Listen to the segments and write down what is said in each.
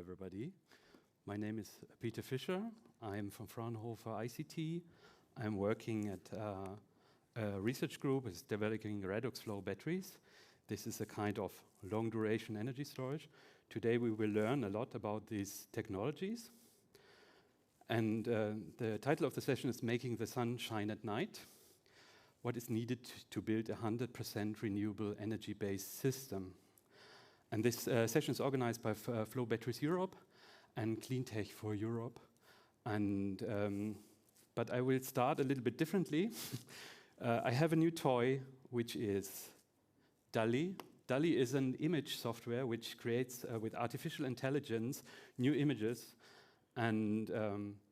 everybody. My name is Peter Fischer. I'm from Fraunhofer ICT. I'm working at a research group that's developing Redox flow batteries. This is a kind of long-duration energy storage. Today we will learn a lot about these technologies. And the title of the session is Making the Sun Shine at Night. What is needed to build a 100% renewable energy-based system? And this session is organized by Flow Batteries Europe and Cleantech for Europe. And but I will start a little bit differently. I have a new toy, which is DALL-E. DALL-E is an image software which creates, with artificial intelligence, new images. And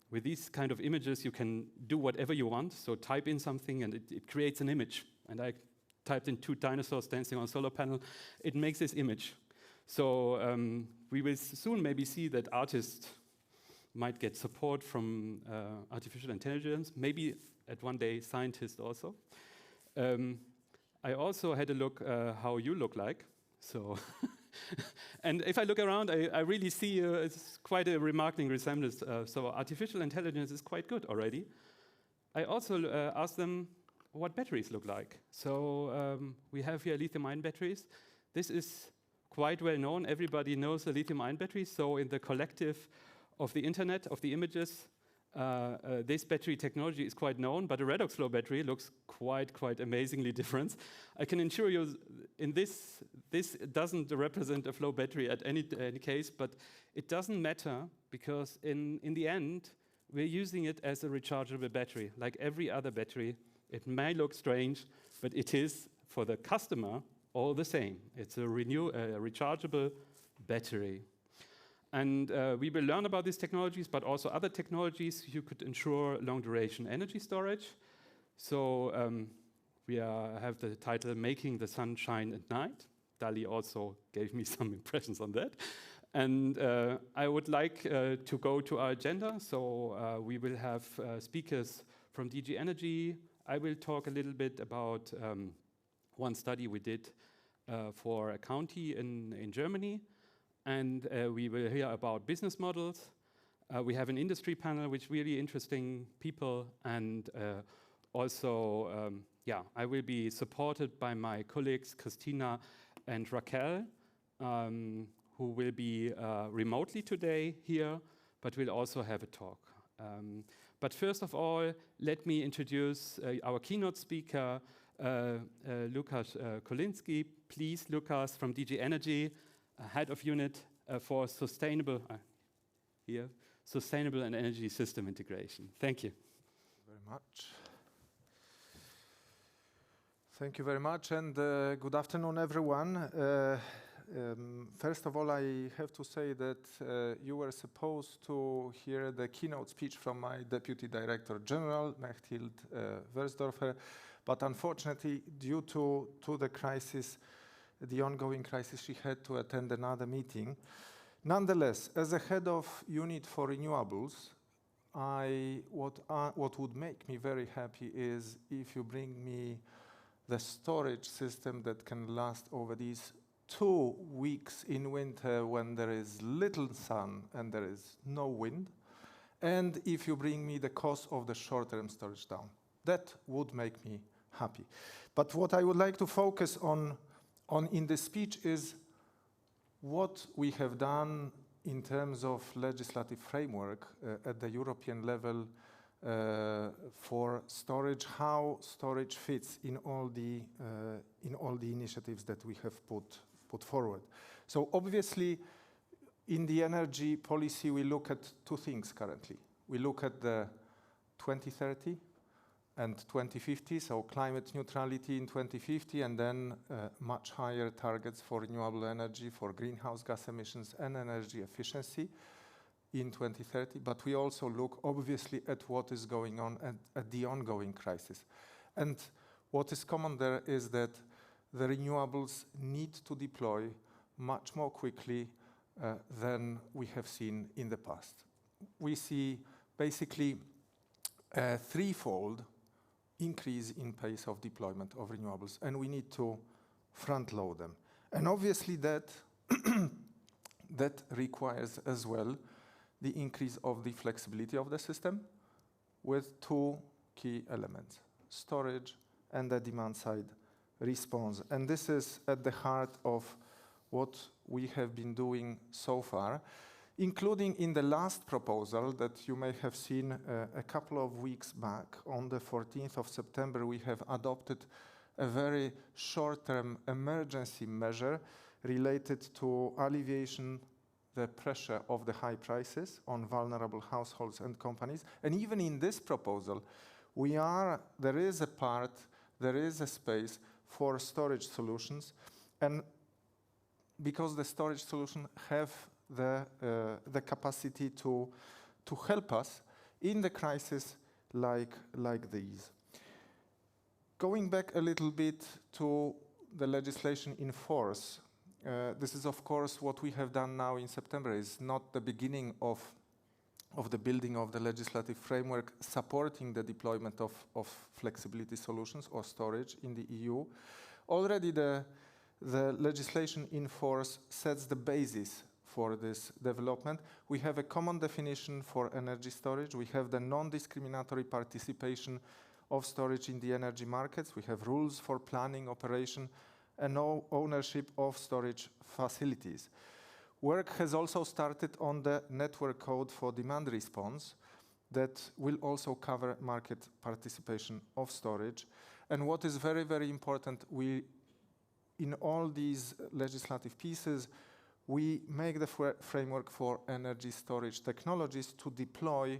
with these kind of images, you can do whatever you want. So type in something, and it creates an image. And I typed in 2 dinosaurs dancing on a solar panel. It makes this image. So we will soon maybe see that artists might get support from artificial intelligence, maybe at one day scientists also. I also had a look how you look like. So, and if I look around, I really see it's quite a remarkable resemblance. So artificial intelligence is quite good already. I also asked them what batteries look like. So we have here lithium-ion batteries. This is quite well known. Everybody knows the lithium-ion battery. So in the collective of the internet, of the images, this battery technology is quite known, but a Redox flow battery looks quite amazingly different. I can assure you in this doesn't represent a flow battery at any case, but it doesn't matter because in the end, we're using it as a rechargeable battery. Like every other battery, it may look strange, but it is, for the customer, all the same. It's a rechargeable battery. And we will learn about these technologies, but also other technologies you could ensure long-duration energy storage. So we have the title, Making the Sun Shine at Night. DALL-E also gave me some impressions on that. And I would like to go to our agenda. So we will have speakers from DG Energy. I will talk a little bit about one study we did for a county in Germany. And we will hear about business models. We have an industry panel with really interesting people. And also, I will be supported by my colleagues, Christina and Raquel, who will be remotely today here, but we'll also have a talk. But first of all, let me introduce our keynote speaker, Lukas Kolinski. Please, Lukas from DG Energy, Head of Unit for Sustainable and Energy System Integration. Thank you. Very much. Thank you very much, and good afternoon, everyone. First of all, I have to say that you were supposed to hear the keynote speech from my Deputy Director General, Mechthild Versdorfer, but unfortunately, due to the crisis, the ongoing crisis, she had to attend another meeting. Nonetheless, as a head of unit for renewables, what would make me very happy is if you bring me the storage system that can last over these 2 weeks in winter when there is little sun and there is no wind, and if you bring me the cost of the short-term storage down. That would make me happy. But what I would like to focus on in this speech is what we have done in terms of legislative framework at the European level for storage, how storage fits in all the initiatives that we have put forward. So obviously, in the energy policy, we look at 2 things currently. We look at the 2030 and 2050, so climate neutrality in 2050, and then much higher targets for renewable energy, for greenhouse gas emissions and energy efficiency in 2030. But we also look, obviously, at what is going on at the ongoing crisis. And what is common there is that the renewables need to deploy much more quickly than we have seen in the past. We see basically a 3-fold increase in pace of deployment of renewables, and we need to front load them. And obviously that that requires as well the increase of the flexibility of the system with two key elements, storage and the demand side response. And this is at the heart of what we have been doing so far, including in the last proposal that you may have seen a couple of weeks back. On the 14th of September, we have adopted a very short-term emergency measure related to alleviation the pressure of the high prices on vulnerable households and companies. And even in this proposal, there is a space for storage solutions, and because the storage solutions have the capacity to help us in the crisis like these. Going back a little bit to the legislation in force, this is of course what we have done now in September is not the beginning of the building of the legislative framework supporting the deployment of flexibility solutions or storage in the EU. Already the legislation in force sets the basis for this development. We have a common definition for energy storage. We have the non-discriminatory participation of storage in the energy markets. We have rules for planning, operation, and ownership of storage facilities. Work has also started on the network code for demand response that will also cover market participation of storage. And what is very, very important, in all these legislative pieces, we make the framework for energy storage technologies to deploy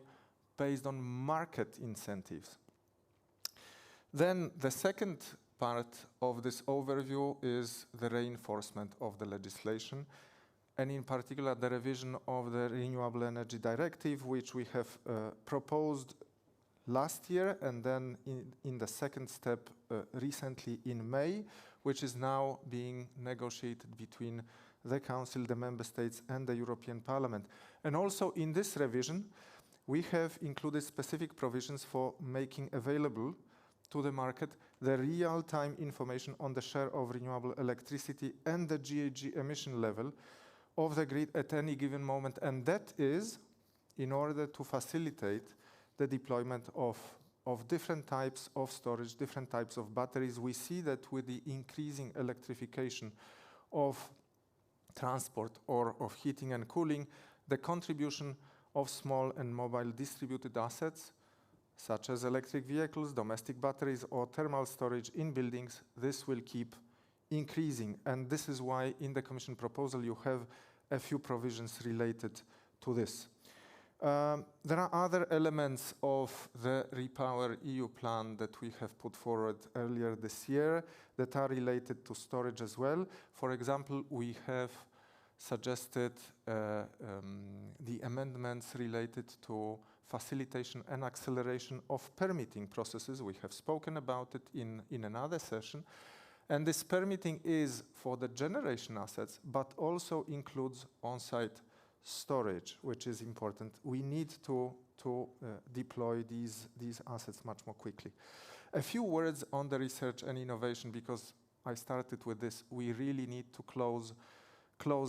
based on market incentives. Then the second part of this overview is the reinforcement of the legislation, and in particular the revision of the Renewable Energy Directive, which we have proposed last year, and then in the second step recently in May, which is now being negotiated between the Council, the Member States, and the European Parliament. And also in this revision, we have included specific provisions for making available to the market the real-time information on the share of renewable electricity and the GHG emission level of the grid at any given moment. And that is in order to facilitate the deployment of different types of storage, different types of batteries. We see that with the increasing electrification of transport or of heating and cooling, the contribution of small and mobile distributed assets, such as electric vehicles, domestic batteries, or thermal storage in buildings, this will keep increasing. And this is why in the Commission proposal you have a few provisions related to this. There are other elements of the Repower EU plan that we have put forward earlier this year that are related to storage as well. For example, we have suggested the amendments related to facilitation and acceleration of permitting processes. We have spoken about it in another session. And this permitting is for the generation assets, but also includes on-site storage, which is important. We need to deploy these assets much more quickly. A few words on the research and innovation, because I started with this. We really need to close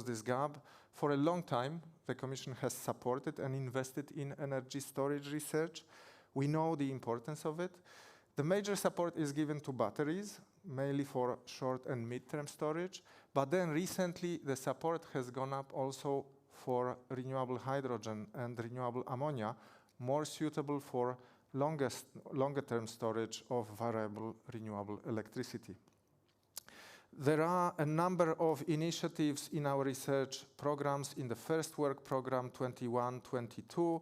this gap. For a long time, the Commission has supported and invested in energy storage research. We know the importance of it. The major support is given to batteries, mainly for short and mid-term storage. But then recently, the support has gone up also for renewable hydrogen and renewable ammonia, more suitable for longer-term storage of variable renewable electricity. There are a number of initiatives in our research programs. In the first work program, 21-22,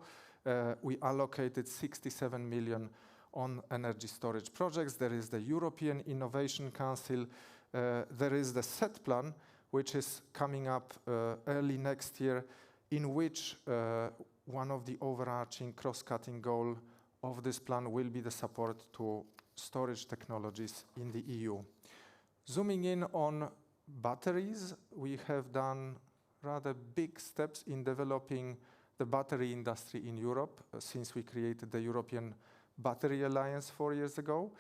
we allocated 67 million on energy storage projects. There is the European Innovation Council. There is the SET plan, which is coming up early next year, in which one of the overarching cross-cutting goals of this plan will be the support to storage technologies in the EU. Zooming in on batteries, we have done rather big steps in developing the battery industry in Europe since we created the European Battery Alliance 4 years ago.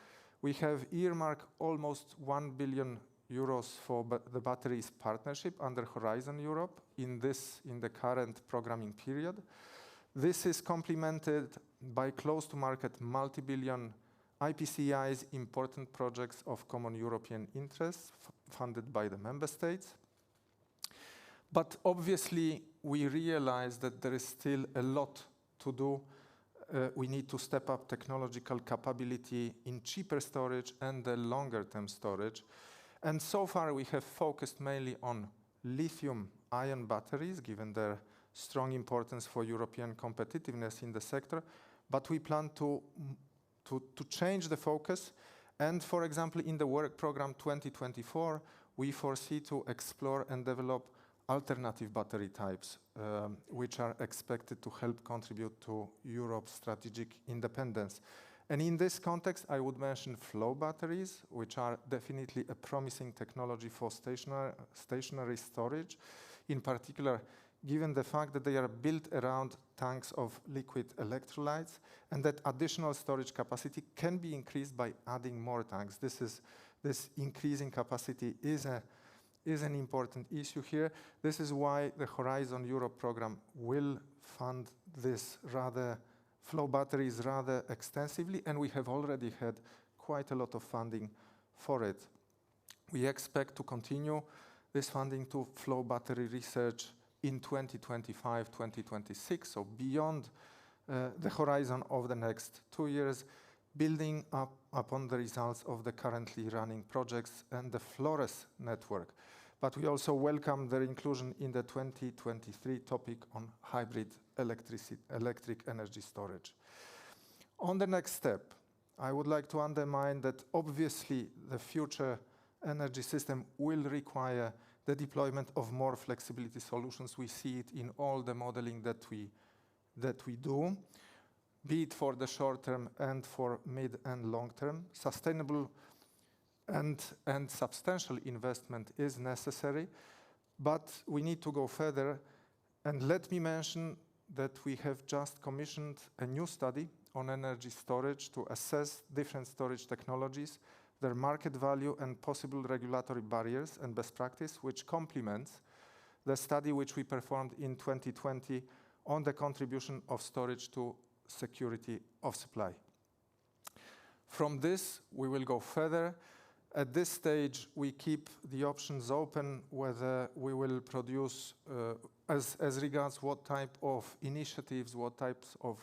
We have earmarked almost 1 billion euros for the batteries partnership under Horizon Europe in the current programming period. This is complemented by close-to-market multi-billion IPCEIs, important projects of common European interest funded by the member states. But obviously, we realize that there is still a lot to do. We need to step up technological capability in cheaper storage and the longer-term storage. And so far, we have focused mainly on lithium-ion batteries, given their strong importance for European competitiveness in the sector. But we plan to change the focus. And for example, in the work program 2024, we foresee to explore and develop alternative battery types, which are expected to help contribute to Europe's strategic independence. And in this context, I would mention flow batteries, which are definitely a promising technology for stationary storage, in particular, given the fact that they are built around tanks of liquid electrolytes, and that additional storage capacity can be increased by adding more tanks. This increasing capacity is an important issue here. This is why the Horizon Europe program will fund this flow batteries rather extensively, and we have already had quite a lot of funding for it. We expect to continue this funding to flow battery research in 2025, 2026, so beyond the horizon of the next 2 years, building up upon the results of the currently running projects and the FLORES network. But we also welcome their inclusion in the 2023 topic on hybrid electric energy storage. On the next step, I would like to underline that obviously the future energy system will require the deployment of more flexibility solutions. We see it in all the modeling that we do, be it for the short term and for mid and long term. Sustainable and substantial investment is necessary, but we need to go further. And let me mention that we have just commissioned a new study on energy storage to assess different storage technologies, their market value and possible regulatory barriers and best practice, which complements the study which we performed in 2020 on the contribution of storage to security of supply. From this, we will go further. At this stage, we keep the options open whether we will produce, as regards what type of initiatives, what types of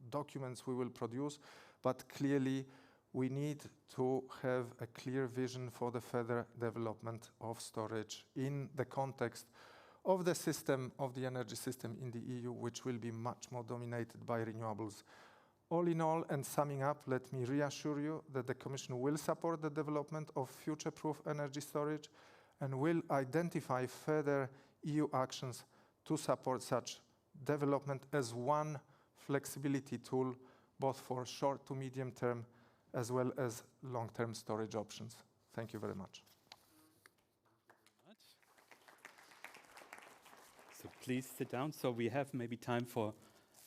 documents we will produce, but clearly we need to have a clear vision for the further development of storage in the context of the system, of the energy system in the EU, which will be much more dominated by renewables. All in all, and summing up, let me reassure you that the Commission will support the development of future-proof energy storage and will identify further EU actions to support such development as one flexibility tool, both for short to medium term as well as long-term storage options. Thank you very much. So please sit down. So we have maybe time for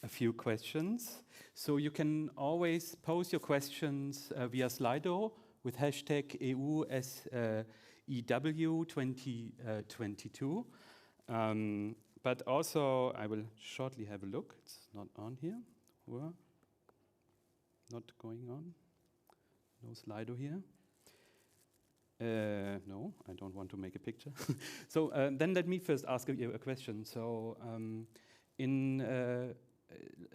a few questions. So you can always pose your questions via Slido with hashtag EUSEW2022. But also, I will shortly have a look. It's not on here. Not going on. No Slido here. No, I don't want to make a picture. So then let me first ask you a question. So in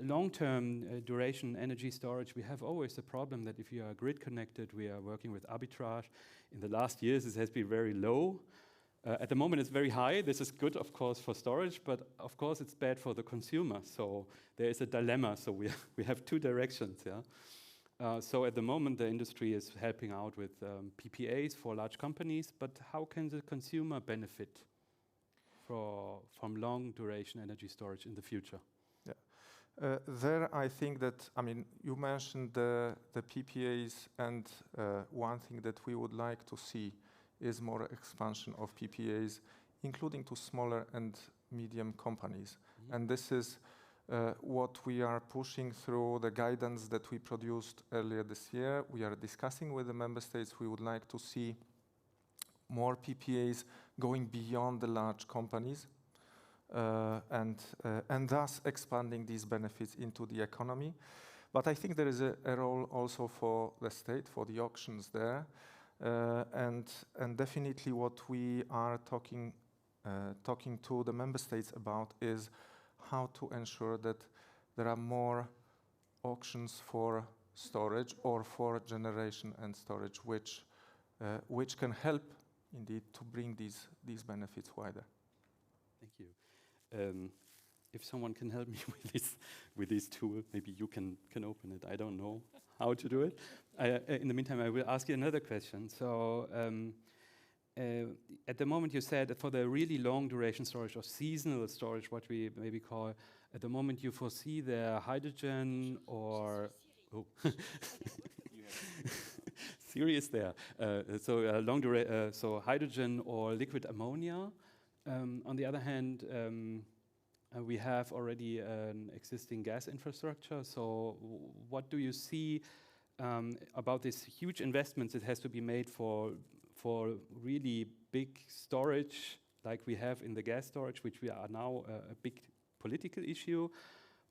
long-term duration energy storage, we have always the problem that if you are grid connected, we are working with arbitrage. In the last years, it has been very low. At the moment, it's very high. This is good, of course, for storage, but of course, it's bad for the consumer. So there is a dilemma. So we have two directions. Yeah. So at the moment, the industry is helping out with PPAs for large companies, but how can the consumer benefit from long duration energy storage in the future? Yeah. There, I think that, I mean, you mentioned the PPAs, and one thing that we would like to see is more expansion of PPAs, including to smaller and medium companies. Mm-hmm. And this is what we are pushing through the guidance that we produced earlier this year. We are discussing with the member states. We would like to see more PPAs going beyond the large companies, and thus expanding these benefits into the economy. But I think there is a role also for the state, for the auctions there, and definitely what we are talking to the member states about is how to ensure that there are more auctions for storage or for generation and storage, which can help indeed to bring these benefits wider. Thank you. If someone can help me with this tool, maybe you can open it. I don't know how to do it. In the meantime, I will ask you another question. So at the moment you said that for the really long duration storage or seasonal storage, what we maybe call, at the moment you foresee the hydrogen or... Oh. Serious there. So hydrogen or liquid ammonia. On the other hand, we have already an existing gas infrastructure. So what do you see about this huge investments that has to be made for really big storage like we have in the gas storage, which we are now a big political issue?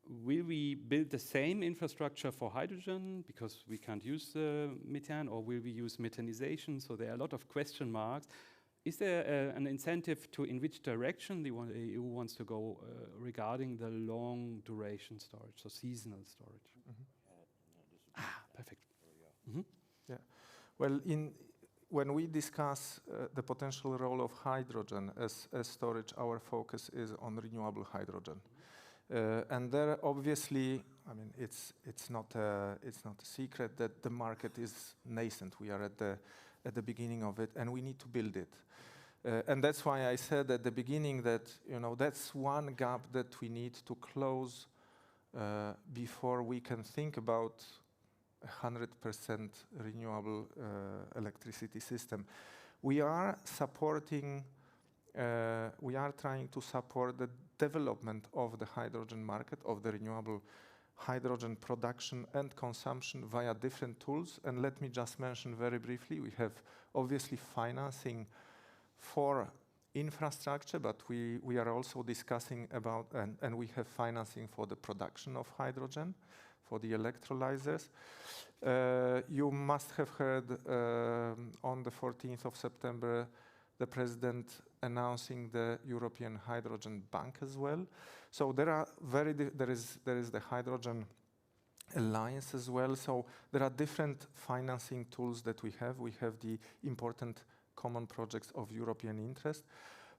Will we build the same infrastructure for hydrogen because we can't use methane, or will we use methanization? So there are a lot of question marks. Is there an incentive to in which direction the EU wants to go regarding the long duration storage, so seasonal storage? Mm-hmm. Perfect. Mm-hmm. Yeah. Well, when we discuss the potential role of hydrogen as storage, our focus is on renewable hydrogen. And there, obviously, I mean, it's not a secret that the market is nascent. We are at the beginning of it, and we need to build it. And that's why I said at the beginning that that's one gap that we need to close before we can think about 100% renewable electricity system. We are supporting. We are trying to support the development of the hydrogen market, of the renewable hydrogen production and consumption via different tools. And let me just mention very briefly, we have obviously financing for infrastructure, but we are also discussing about, and we have financing for the production of hydrogen, for the electrolyzers. You must have heard on the 14th of September, the President announcing the European Hydrogen Bank as well. So there is the Hydrogen Alliance as well. So there are different financing tools that we have. We have the important common projects of European interest.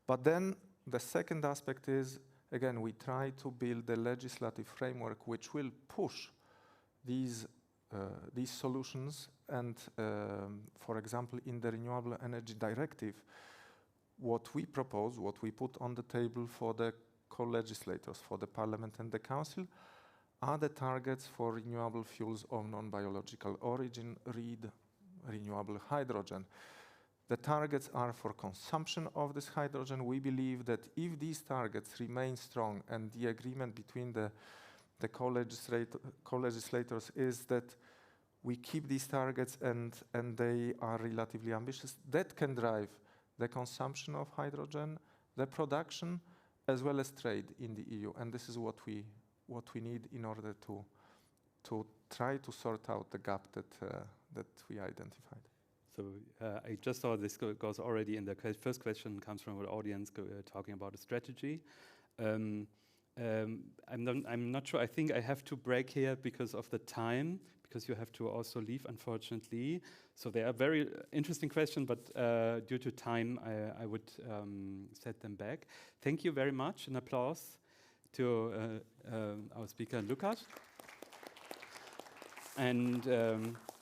But then the second aspect is, again, we try to build a legislative framework which will push these solutions. And for example, in the Renewable Energy Directive, what we propose, what we put on the table for the co-legislators, for the Parliament and the Council, are the targets for renewable fuels of non-biological origin, read renewable hydrogen. The targets are for consumption of this hydrogen. We believe that if these targets remain strong and the agreement between the co-legislators is that we keep these targets and they are relatively ambitious, that can drive the consumption of hydrogen, the production, as well as trade in the EU. And this is what we need in order to try to sort out the gap that we identified. So I just saw this goes already in the first question comes from our audience talking about a strategy. I'm not sure. I think I have to break here because of the time, because you have to also leave, unfortunately. So they are very interesting questions, but due to time, I would set them back. Thank you very much. An applause to our speaker, Lukas. And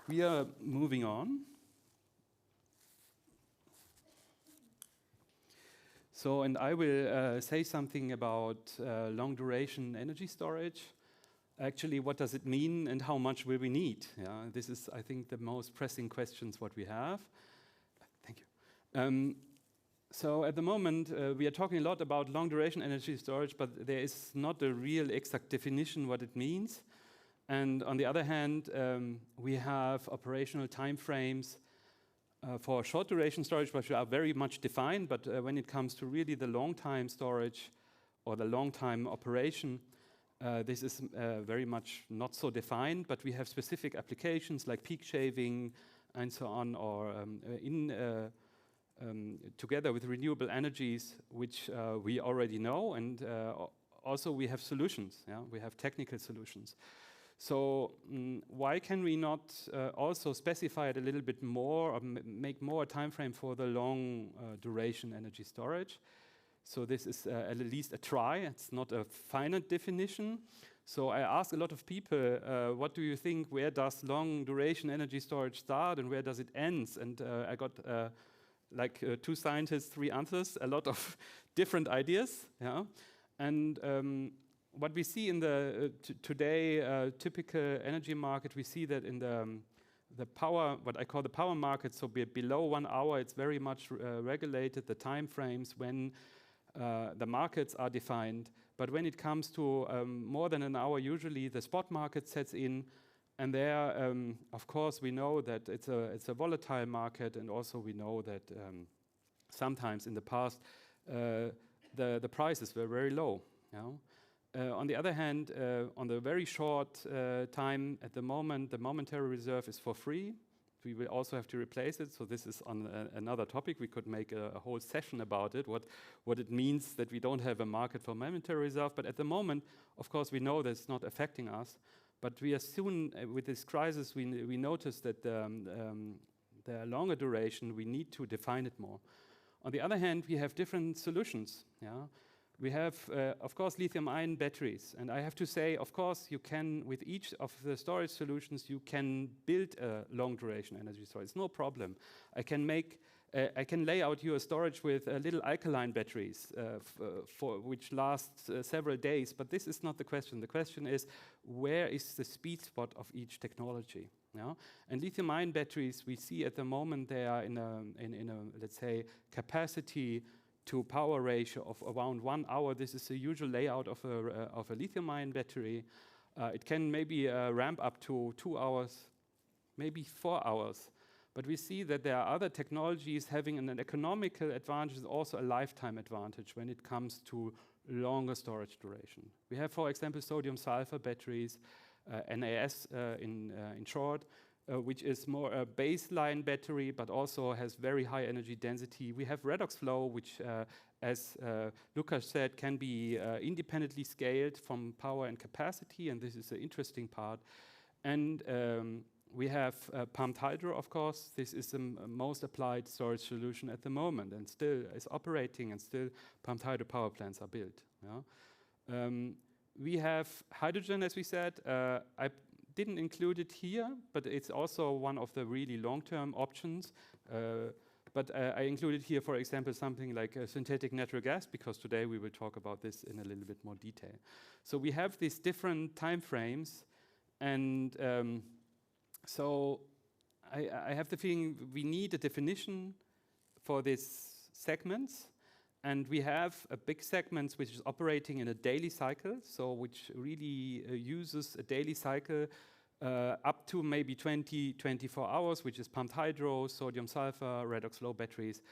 we are moving on. So, and I will say something about long-duration energy storage. Actually, what does it mean and how much will we need? Yeah, this is, I think, the most pressing questions what we have. Thank you. So at the moment, we are talking a lot about long-duration energy storage, but there is not a real exact definition what it means. And on the other hand, we have operational timeframes for short duration storage, which are very much defined, but when it comes to really the long time storage or the long time operation, this is very much not so defined, but we have specific applications like peak shaving and so on, or together with renewable energies, which we already know, and also we have solutions, yeah? We have technical solutions. So why can we not also specify it a little bit more, or make more a time frame for the long duration energy storage? So this is at least a try. It's not a finite definition. So I asked a lot of people, what do you think, where does long duration energy storage start and where does it end? And I got like 2 scientists, 3 answers, a lot of different ideas. Yeah? And what we see in the today typical energy market, we see that in the power, what I call the power market, so below 1 hour, it's very much regulated, the time frames when the markets are defined. But when it comes to more than an hour, usually the spot market sets in, and there, of course, we know that it's a volatile market, and also we know that sometimes in the past the prices were very low. You know? On the other hand, on the very short time, at the moment, the momentary reserve is for free. We will also have to replace it. So this is on another topic. We could make a whole session about it, what it means that we don't have a market for momentary reserve. But at the moment, of course, we know that it's not affecting us. But we are soon, with this crisis, we notice that the longer duration, we need to define it more. On the other hand, we have different solutions. Yeah? We have, of course, lithium-ion batteries. And I have to say, of course, you can, with each of the storage solutions, you can build a long-duration energy storage. It's no problem. I can lay out your storage with little alkaline batteries for which last several days. But this is not the question. The question is, where is the sweet spot of each technology? Yeah? And lithium-ion batteries, we see at the moment they are in a let's say, capacity to power ratio of around 1 hour. This is the usual layout of a lithium-ion battery. It can maybe ramp up to 2 hours, maybe 4 hours. But we see that there are other technologies having an economical advantage, also a lifetime advantage when it comes to longer storage duration. We have, for example, sodium-sulfur batteries, NAS in short, which is more a baseline battery, but also has very high energy density. We have Redox flow, which, as Lukas said, can be independently scaled from power and capacity, and this is the interesting part. And we have pumped hydro, of course. This is the most applied storage solution at the moment, and still is operating, and still pumped hydro power plants are built. Yeah? We have hydrogen, as we said. I didn't include it here, but it's also one of the really long-term options. But I included here, for example, something like synthetic natural gas, because today we will talk about this in a little bit more detail. So we have these different time frames, and so I have the feeling we need a definition for these segments. And we have a big segment which is operating in a daily cycle, so which really uses a daily cycle up to maybe 24 hours, which is pumped hydro, sodium sulfur, redox flow batteries.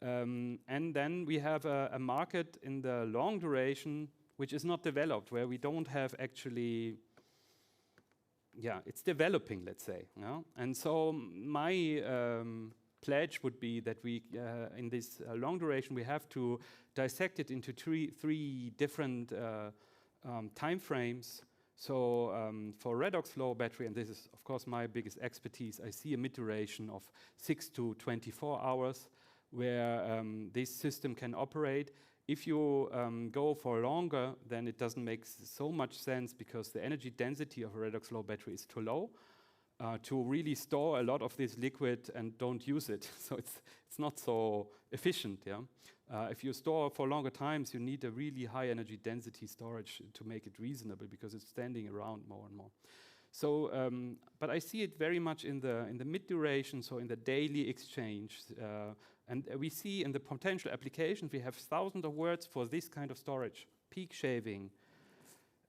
And then we have a market in the long duration, which is not developed, where we don't have actually, yeah, it's developing, let's say. You know? And so my pledge would be that we, in this long duration, we have to dissect it into three different time frames. So for redox flow battery, and this is of course my biggest expertise, I see a mid-duration of 6 to 24 hours where this system can operate. If you go for longer, then it doesn't make so much sense because the energy density of a redox flow battery is too low. To really store a lot of this liquid and don't use it. So it's not so efficient. Yeah? If you store for longer times, you need a really high energy density storage to make it reasonable because it's standing around more and more. So, but I see it very much in the mid duration, so in the daily exchange. And we see in the potential applications, we have thousands of words for this kind of storage. Peak shaving,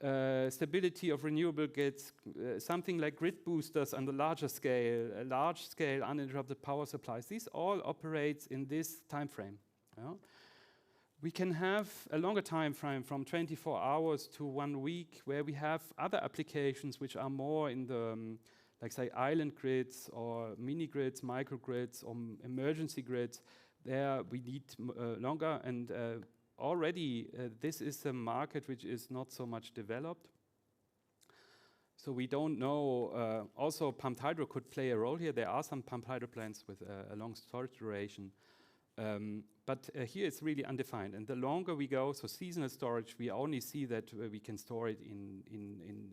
stability of renewable grids, something like grid boosters on the larger scale, large-scale uninterrupted power supplies. These all operates in this time frame. We can have a longer time frame from 24 hours to 1 week, where we have other applications which are more in the, like say, island grids or mini grids, microgrids, or emergency grids. There we need longer, and already this is a market which is not so much developed. So we don't know. Also, pumped hydro could play a role here. There are some pumped hydro plants with a long storage duration. But here it's really undefined. And the longer we go, so seasonal storage, we only see that we can store it in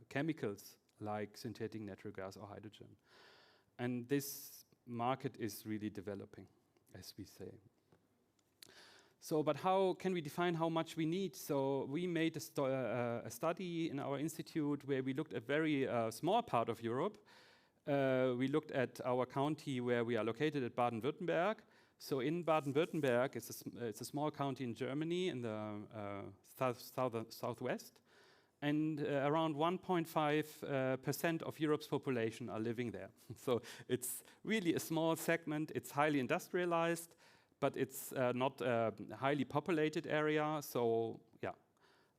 chemicals like synthetic natural gas or hydrogen. And this market is really developing, as we say. So, but how can we define how much we need? So we made a study in our institute where we looked at a very small part of Europe. We looked at our county where we are located at Baden-Württemberg. So in Baden-Württemberg, it's a small county in Germany in the southwest. And around 1.5% of Europe's population are living there. So it's really a small segment. It's highly industrialized, but it's not a highly populated area. So yeah.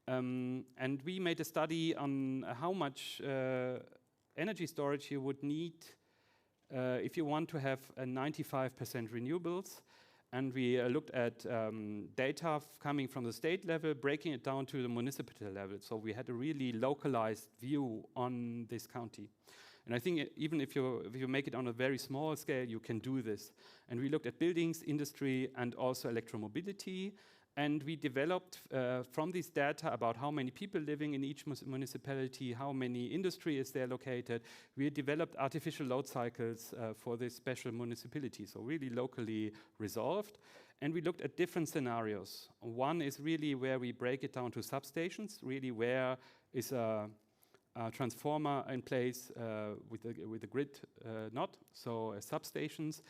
And we made a study on how much energy storage you would need if you want to have a 95% renewables. And we looked at data coming from the state level, breaking it down to the municipal level. So we had a really localized view on this county. And I think even if you make it on a very small scale, you can do this. And we looked at buildings, industry, and also electromobility. And we developed from this data about how many people living in each municipality, how many industry is there located. We developed artificial load cycles for this special municipality, so really locally resolved. And we looked at different scenarios. One is really where we break it down to substations, really where is a transformer in place with the grid not, so substations.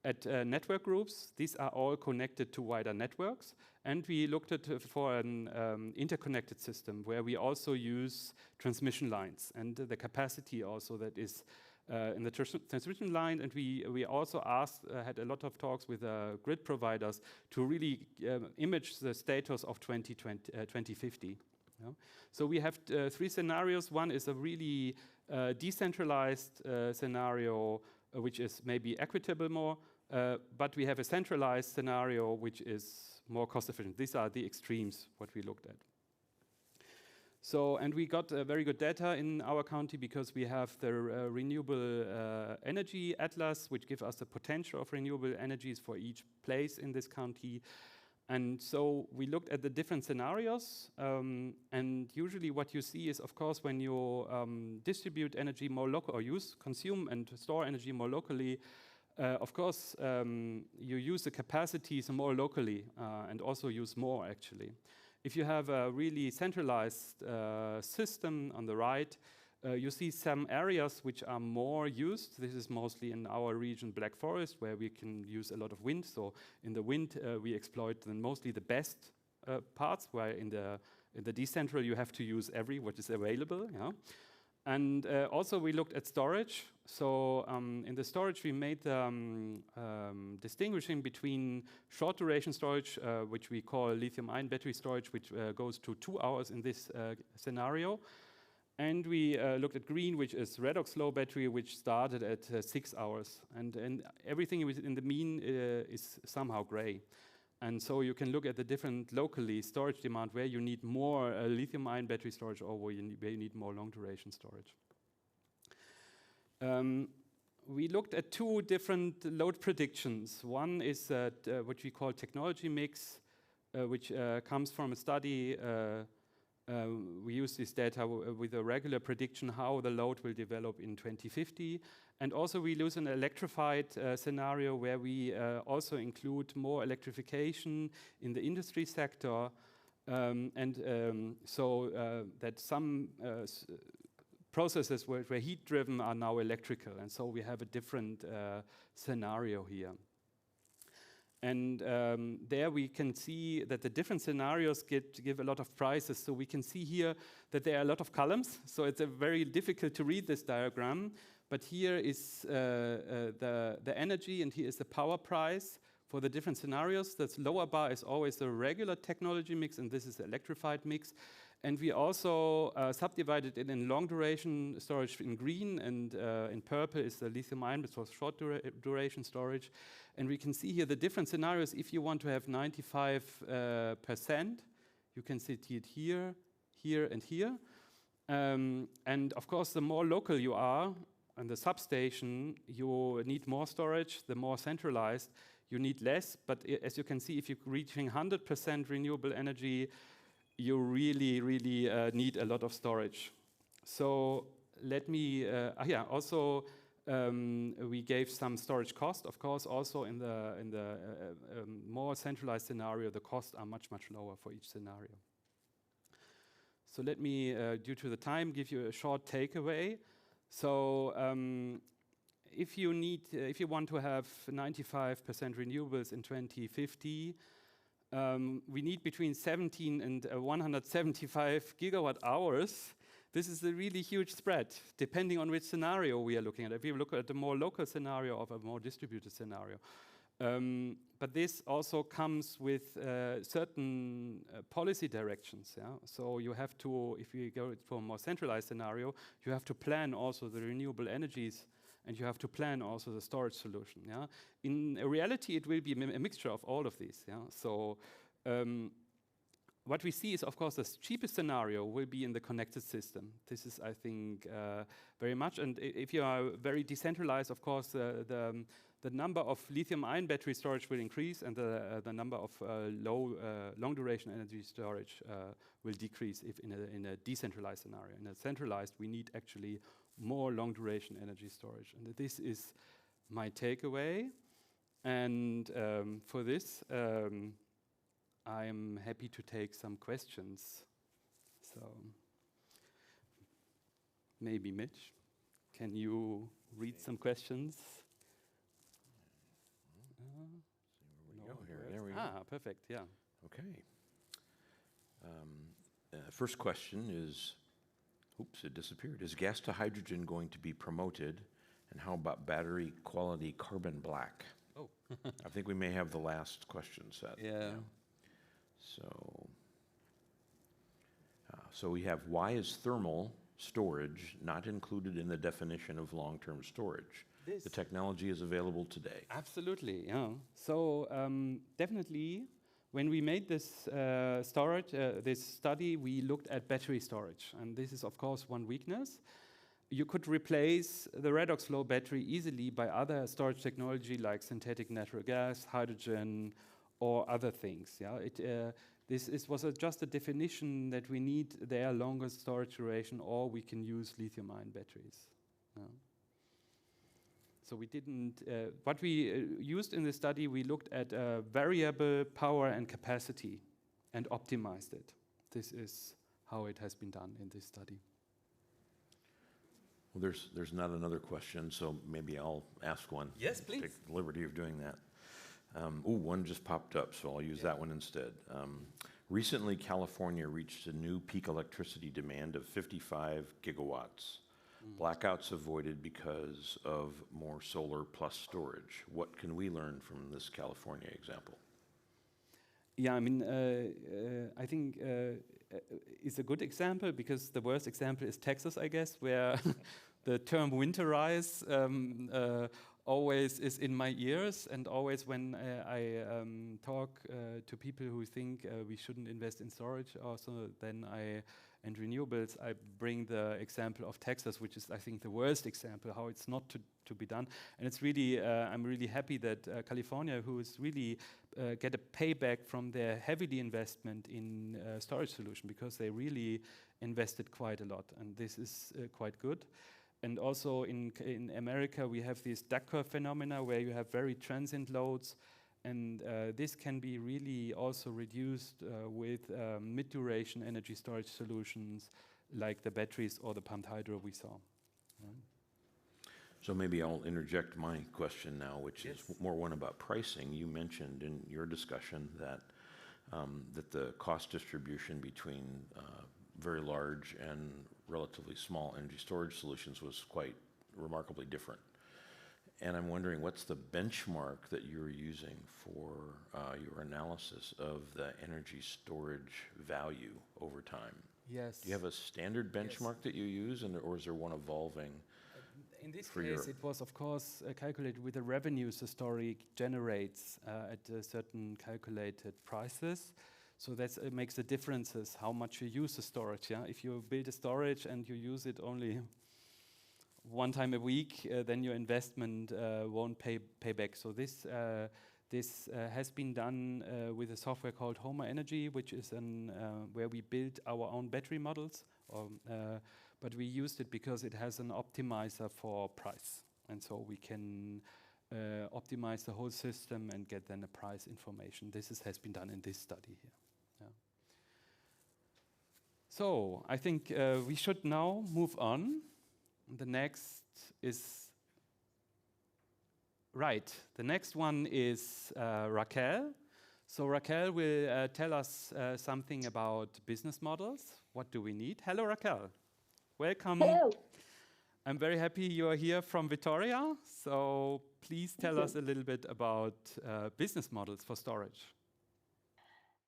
At network groups, these are all connected to wider networks. And we looked at for an interconnected system where we also use transmission lines and the capacity also that is in the transmission line. And we also had a lot of talks with grid providers to really image the status of 2050. Yeah. So we have 3 scenarios. One is a really decentralized scenario, which is maybe equitable more, but we have a centralized scenario which is more cost efficient. These are the extremes, what we looked at. So, and we got very good data in our county because we have the renewable energy atlas, which gives us the potential of renewable energies for each place in this county. And so we looked at the different scenarios, and usually what you see is, of course, when you distribute energy more local or consume and store energy more locally, of course, you use the capacities more locally and also use more, actually. If you have a really centralized system on the right, you see some areas which are more used. This is mostly in our region, Black Forest, where we can use a lot of wind. So in the wind, we exploit mostly the best parts, where in the decentral, you have to use what is available. Yeah? And also we looked at storage. So in the storage, we made distinguishing between short duration storage, which we call lithium-ion battery storage, which goes to 2 hours in this scenario. And we looked at green, which is Redox flow battery, which started at 6 hours. And everything in the mean is somehow gray. And so you can look at the different locally storage demand where you need more lithium-ion battery storage or where you need more long-duration storage. We looked at 2 different load predictions. One is what we call technology mix, which comes from a study. We use this data with a regular prediction how the load will develop in 2050. And also we use an electrified scenario where we also include more electrification in the industry sector. So that some processes where heat-driven are now electrical. And so we have a different scenario here. And there we can see that the different scenarios give a lot of prices. So we can see here that there are a lot of columns. So it's very difficult to read this diagram. But here is the energy, and here is the power price for the different scenarios. The lower bar is always the regular technology mix, and this is the electrified mix. And we also subdivided it in long duration storage in green, and in purple is the lithium ion, which was short duration storage. And we can see here the different scenarios. If you want to have 95%, you can see it here, here, and here. And of course, the more local you are, and the substation, you need more storage. The more centralized, you need less. But as you can see, if you're reaching 100% renewable energy, you really, really need a lot of storage. So let me, also we gave some storage cost. Of course, also in the more centralized scenario, the costs are much, much lower for each scenario. So let me, due to the time, give you a short takeaway. So if you want to have 95% renewables in 2050, we need between 17 and 175 gigawatt hours. This is a really huge spread, depending on which scenario we are looking at. If we look at a more local scenario or a more distributed scenario. But this also comes with certain policy directions. Yeah? So you have to, if you go for a more centralized scenario, you have to plan also the renewable energies, and you have to plan also the storage solution. Yeah? In reality, it will be a mixture of all of these. Yeah? So what we see is, of course, the cheapest scenario will be in the connected system. This is, I think, very much. And if you are very decentralized, of course, the number of lithium-ion battery storage will increase, and the number of long-duration energy storage will decrease if in a decentralized scenario. In a centralized, we need actually more long-duration energy storage. And this is my takeaway. And for this, I'm happy to take some questions. So maybe Mitch, can you read some questions? There we go. Ah, perfect, yeah. Okay. First question is, oops, it disappeared. Is gas to hydrogen going to be promoted? And how about battery quality carbon black? Oh. I think we may have the last question set. Yeah. So we have, why is thermal storage not included in the definition of long-term storage? The technology is available today. Absolutely, yeah. So definitely, when we made this this study, we looked at battery storage, and this is of course one weakness. You could replace the Redox flow battery easily by other storage technology like synthetic natural gas, hydrogen, or other things. Yeah, this was just a definition that we need their longer storage duration, or we can use lithium-ion batteries. Yeah. So we didn't, what we used in the study, we looked at variable power and capacity and optimized it. This is how it has been done in this study. Well, there's not another question, so maybe I'll ask one. Yes, please. Take the liberty of doing that. One just popped up, so I'll use that one instead. Recently, California reached a new peak electricity demand of 55 gigawatts. Blackouts avoided because of more solar plus storage. What can we learn from this California example? Yeah, I mean, I think it's a good example, because the worst example is Texas, I guess, where the term winterize always is in my ears, and always when I talk to people who think we shouldn't invest in storage also, and renewables, I bring the example of Texas, which is, I think, the worst example, how it's not to be done. And it's really, I'm really happy that California, who is really get a payback from their heavily investment in storage solution, because they really invested quite a lot, and this is quite good. And also in America, we have this duck curve phenomena where you have very transient loads, and this can be really also reduced with mid-duration energy storage solutions like the batteries or the pumped hydro we saw. So maybe I'll interject my question now, which is more one about pricing. You mentioned in your discussion that that the cost distribution between very large and relatively small energy storage solutions was quite remarkably different. And I'm wondering, what's the benchmark that you're using for your analysis of the energy storage value over time? Yes. Do you have a standard benchmark that you use, or is there one evolving? In this case, it was, of course, calculated with the revenues the storage generates at certain calculated prices. So that makes the differences how much you use the storage. Yeah, if you build a storage and you use it only one time a week, then your investment won't pay back. So this has been done with a software called Homer Energy, which is where we build our own battery models. But we used it because it has an optimizer for price, and so we can optimize the whole system and get then a price information. This has been done in this study here. Yeah. So I think we should now move on. The next is The next one is Raquel. So Raquel will tell us something about business models. What do we need? Hello, Raquel. Welcome. Hello. I'm very happy you are here from Vitoria. So please tell us a little bit about business models for storage.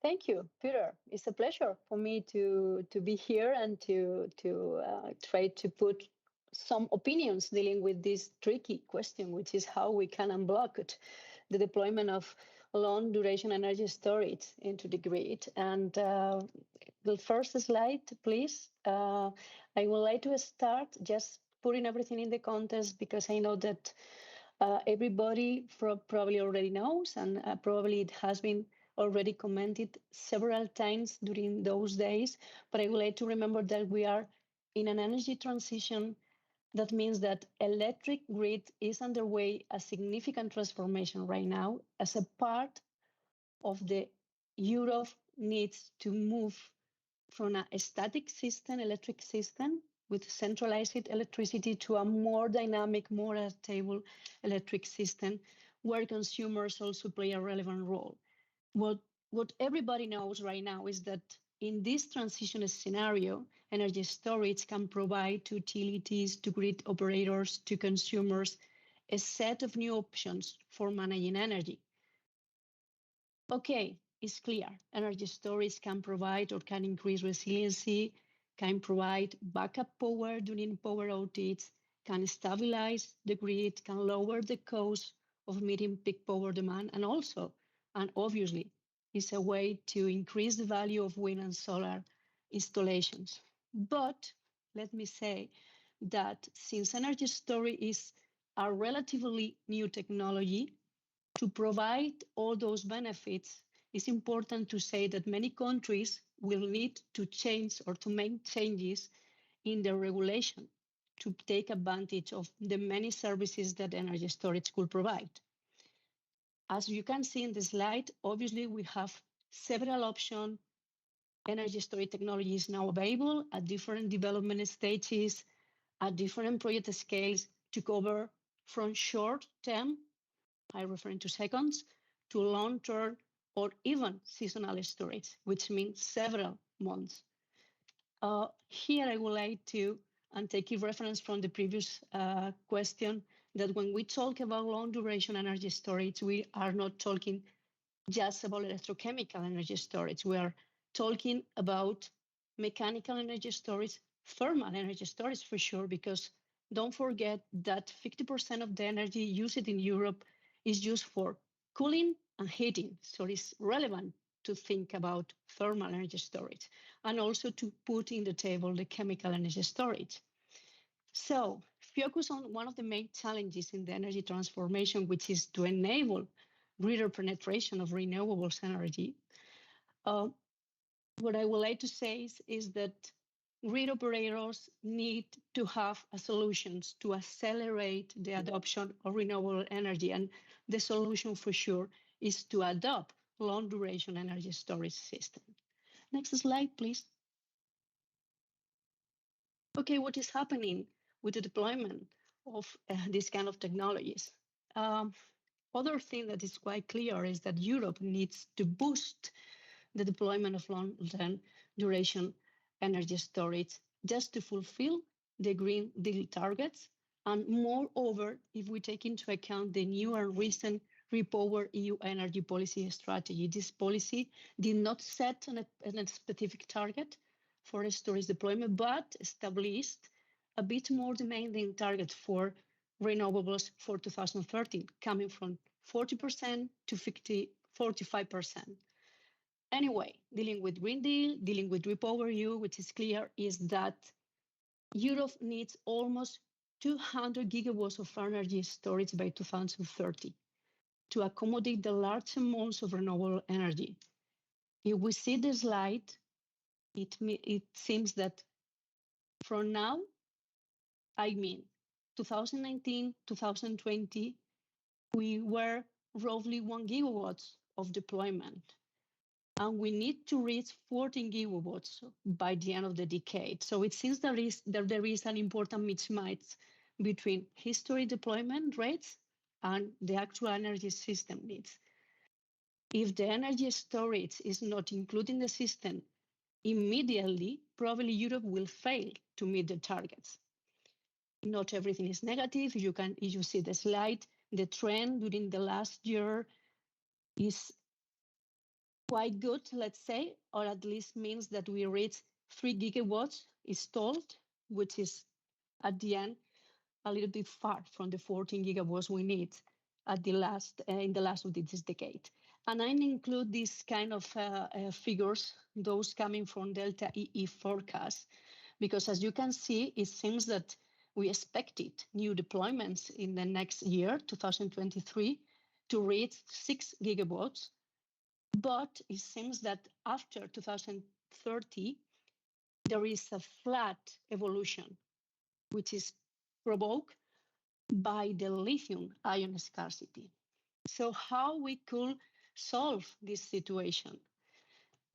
Thank you, Peter. It's a pleasure for me to be here and to try to put some opinions dealing with this tricky question, which is how we can unblock it, the deployment of long duration energy storage into the grid. And the first slide, please. I would like to start just putting everything in the context, because I know that everybody probably already knows, and probably it has been already commented several times during those days. But I would like to remember that we are in an energy transition. That means that electric grid is underway a significant transformation right now as a part of the Europe needs to move from a static system, electric system, with centralized electricity to a more dynamic, more stable electric system, where consumers also play a relevant role. What everybody knows right now is that in this transition scenario, energy storage can provide to utilities, to grid operators, to consumers, a set of new options for managing energy. Okay, it's clear. Energy storage can provide or can increase resiliency, can provide backup power during power outage, can stabilize the grid, can lower the cost of meeting peak power demand, and also, and obviously, is a way to increase the value of wind and solar installations. But let me say that since energy storage is a relatively new technology, to provide all those benefits, it's important to say that many countries will need to change or to make changes in their regulation to take advantage of the many services that energy storage could provide. As you can see in the slide, obviously we have several options. Energy storage technology is now available at different development stages, at different project scales to cover from short term, I refer to seconds, to long term or even seasonal storage, which means several months. Here I would like to, and take a reference from the previous question, that when we talk about long duration energy storage, we are not talking just about electrochemical energy storage. We are talking about mechanical energy storage, thermal energy storage for sure, because don't forget that 50% of the energy used in Europe is used for cooling and heating. So it's relevant to think about thermal energy storage and also to put in the table the chemical energy storage. So focus on one of the main challenges in the energy transformation, which is to enable greater penetration of renewables energy. What I would like to say is that grid operators need to have solutions to accelerate the adoption of renewable energy. And the solution for sure is to adopt long duration energy storage system. Next slide, please. Okay, what is happening with the deployment of these kind of technologies. Other thing that is quite clear is that Europe needs to boost the deployment of long-term duration energy storage just to fulfill the Green Deal targets. And moreover, if we take into account the new and recent Repower EU energy policy strategy, this policy did not set a specific target for storage deployment, but established a bit more demanding target for renewables for 2030, coming from 40% to 45%. Anyway, dealing with Green Deal, dealing with Repower EU, which is clear, is that Europe needs almost 200 gigawatts of energy storage by 2030 to accommodate the large amounts of renewable energy. If we see the slide, it seems that from now, 2019, 2020, we were roughly 1 gigawatts of deployment. And we need to reach 14 gigawatts by the end of the decade. So it seems there is an important mismatch between history deployment rates and the actual energy system needs. If the energy storage is not included in the system immediately, probably Europe will fail to meet the targets. Not everything is negative. If you see the slide, the trend during the last year is quite good, let's say, or at least means that we reach 3 gigawatts installed, which is at the end a little bit far from the 14 gigawatts we need at the last in the last of this decade. And I include these kind of figures, those coming from Delta EE forecast, because as you can see, it seems that we expected new deployments in the next year, 2023, to reach 6 gigawatts. But it seems that after 2030, there is a flat evolution, which is provoked by the lithium-ion scarcity. So how we could solve this situation?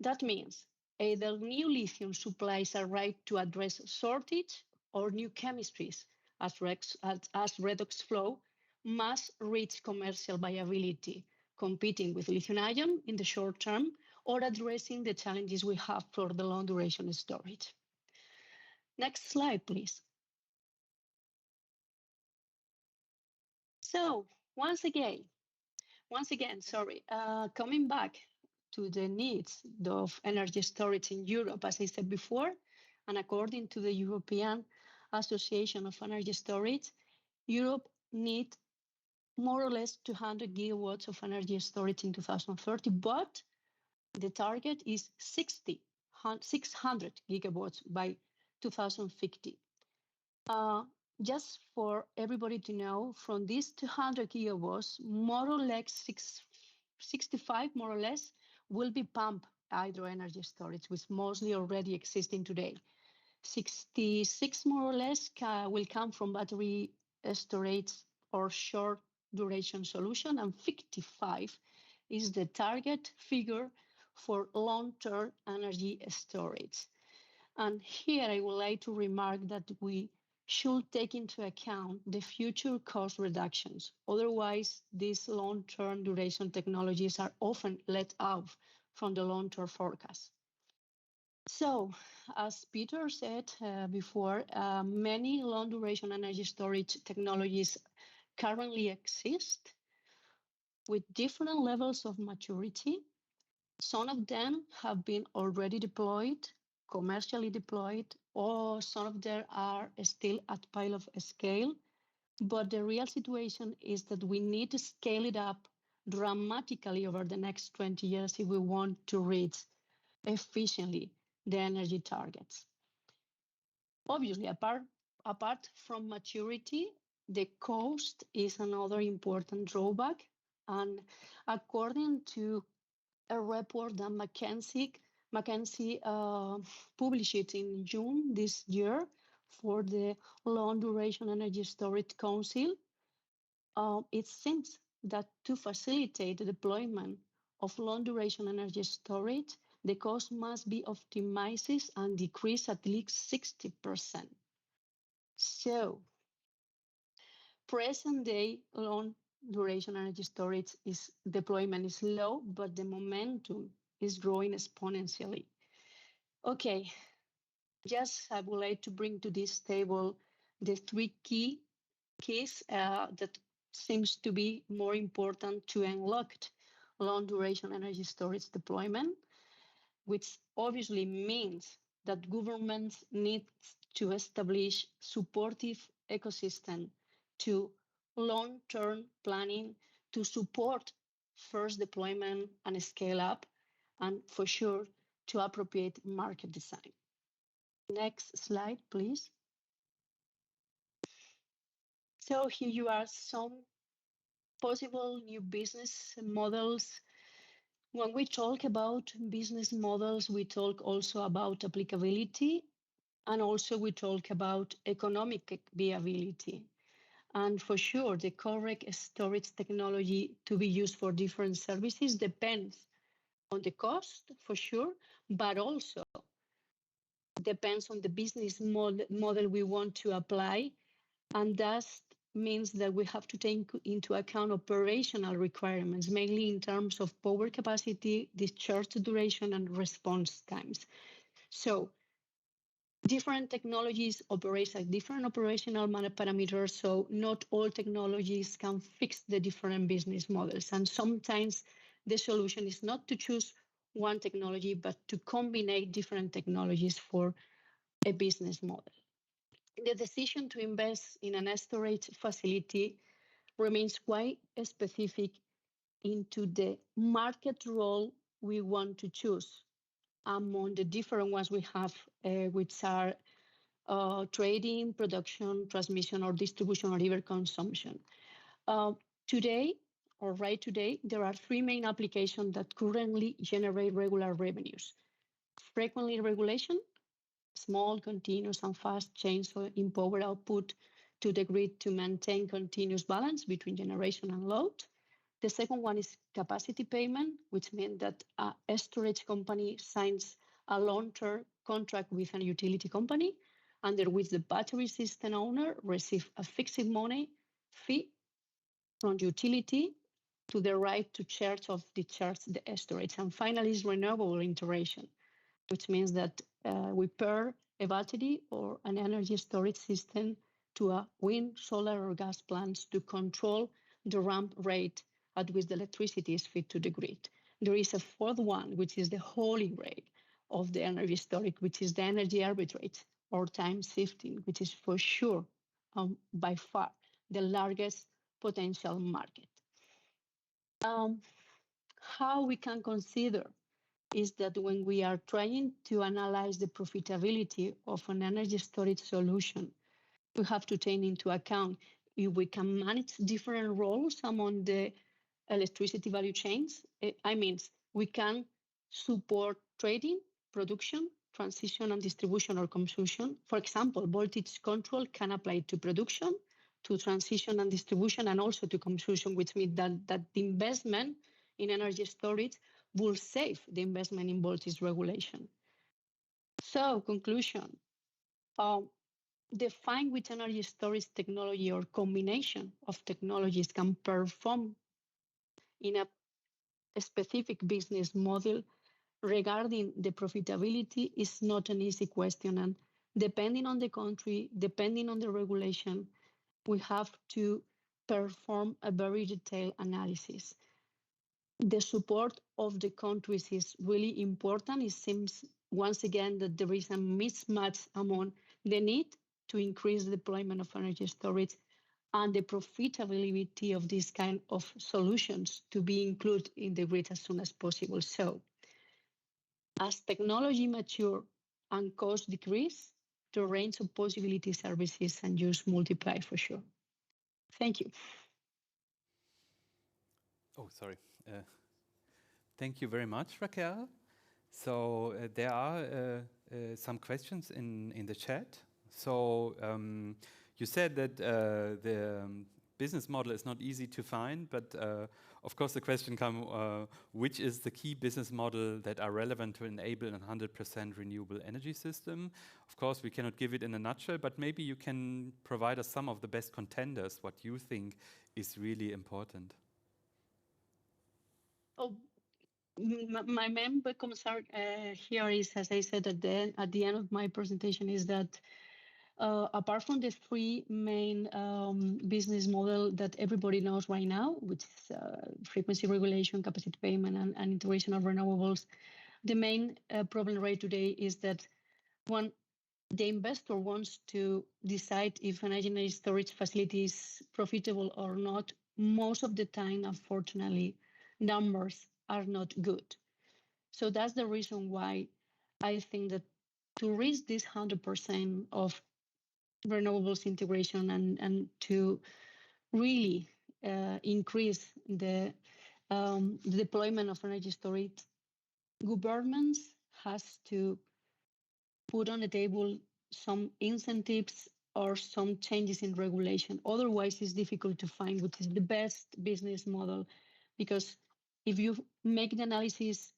That means either new lithium supplies are right to address shortage, or new chemistries, as Redox flow, must reach commercial viability, competing with lithium-ion in the short term, or addressing the challenges we have for the long-duration storage. Next slide, please. So once again, coming back to the needs of energy storage in Europe, as I said before, and according to the European Association of Energy Storage, Europe needs more or less 200 gigawatts of energy storage in 2030, but the target is 600 gigawatts by 2050. Just for everybody to know, from these 200 gigawatts, more or less 65 more or less will be pumped hydro energy storage, which mostly already existing today. 66 more or less will come from battery storage or short duration solution, and 55 is the target figure for long-term energy storage. And here I would like to remark that we should take into account the future cost reductions. Otherwise, these long-term duration technologies are often let out from the long-term forecast. So, as Peter said before, many long-duration energy storage technologies currently exist with different levels of maturity. Some of them have been already deployed, commercially deployed, or some of them are still at pilot scale. But the real situation is that we need to scale it up dramatically over the next 20 years if we want to reach efficiently the energy targets. Obviously, apart from maturity, the cost is another important drawback. And according to a report that McKinsey published in June this year for the Long Duration Energy Storage Council, it seems that to facilitate the deployment of long duration energy storage, the cost must be optimized and decreased at least 60%. So present day long duration energy storage deployment is low, but the momentum is growing exponentially. Okay, just I would like to bring to this table the three keys that seems to be more important to unlock long duration energy storage deployment, which obviously means that governments need to establish supportive ecosystem to long-term planning to support first deployment and scale up, and for sure to appropriate market design. Next slide, please. So here you are some possible new business models. When we talk about business models, we talk also about applicability, and also we talk about economic viability. And for sure, the correct storage technology to be used for different services depends on the cost, for sure, but also depends on the business model we want to apply. And that means that we have to take into account operational requirements, mainly in terms of power capacity, discharge duration, and response times. So different technologies operate at different operational parameters, so not all technologies can fix the different business models. And sometimes the solution is not to choose one technology, but to combine different technologies for a business model. The decision to invest in an storage facility remains quite specific into the market role we want to choose among the different ones we have, which are trading, production, transmission, or distribution, or even consumption. Today, there are three main applications that currently generate regular revenues. Frequently regulation, small, continuous, and fast change in power output to the grid to maintain continuous balance between generation and load. The second one is capacity payment, which means that a storage company signs a long-term contract with a utility company, under which the battery system owner receives a fixed money fee from utility to the right to charge or discharge the storage. And finally is renewable integration, which means that we pair a battery or an energy storage system to a wind, solar, or gas plants to control the ramp rate at which the electricity is fed to the grid. There is a fourth one, which is the holy grail of the energy storage, which is the energy arbitrage or time shifting, which is for sure by far the largest potential market. How we can consider is that when we are trying to analyze the profitability of an energy storage solution, we have to take into account if we can manage different roles among the electricity value chains. I mean, we can support trading, production, transition, and distribution or consumption. For example, voltage control can apply to production, to transition and distribution, and also to consumption, which means that the investment in energy storage will save the investment in voltage regulation. So, conclusion. Define which energy storage technology or combination of technologies can perform in a specific business model regarding the profitability is not an easy question. And depending on the country, depending on the regulation, we have to perform a very detailed analysis. The support of the countries is really important. It seems once again that there is a mismatch among the need to increase the deployment of energy storage and the profitability of these kind of solutions to be included in the grid as soon as possible. So, as technology mature and costs decrease, the range of possibility services and use multiply for sure. Thank you. Oh, sorry. Thank you very much, Raquel. So there are some questions in the chat. So you said that the business model is not easy to find, but of course the question comes, which is the key business model that are relevant to enable a 100% renewable energy system? Of course, we cannot give it in a nutshell, but maybe you can provide us some of the best contenders, what you think is really important. Oh, my main concern here is, as I said at the end of my presentation, is that apart from the three main business model that everybody knows right now, which is frequency regulation, capacity payment, and integration of renewables, the main problem right today is that when the investor wants to decide if an energy storage facility is profitable or not, most of the time, unfortunately, numbers are not good. So that's the reason why I think that to reach this 100% of renewables integration and to really increase the deployment of energy storage, governments has to put on the table some incentives or some changes in regulation. Otherwise, it's difficult to find which is the best business model, because if you make the analysis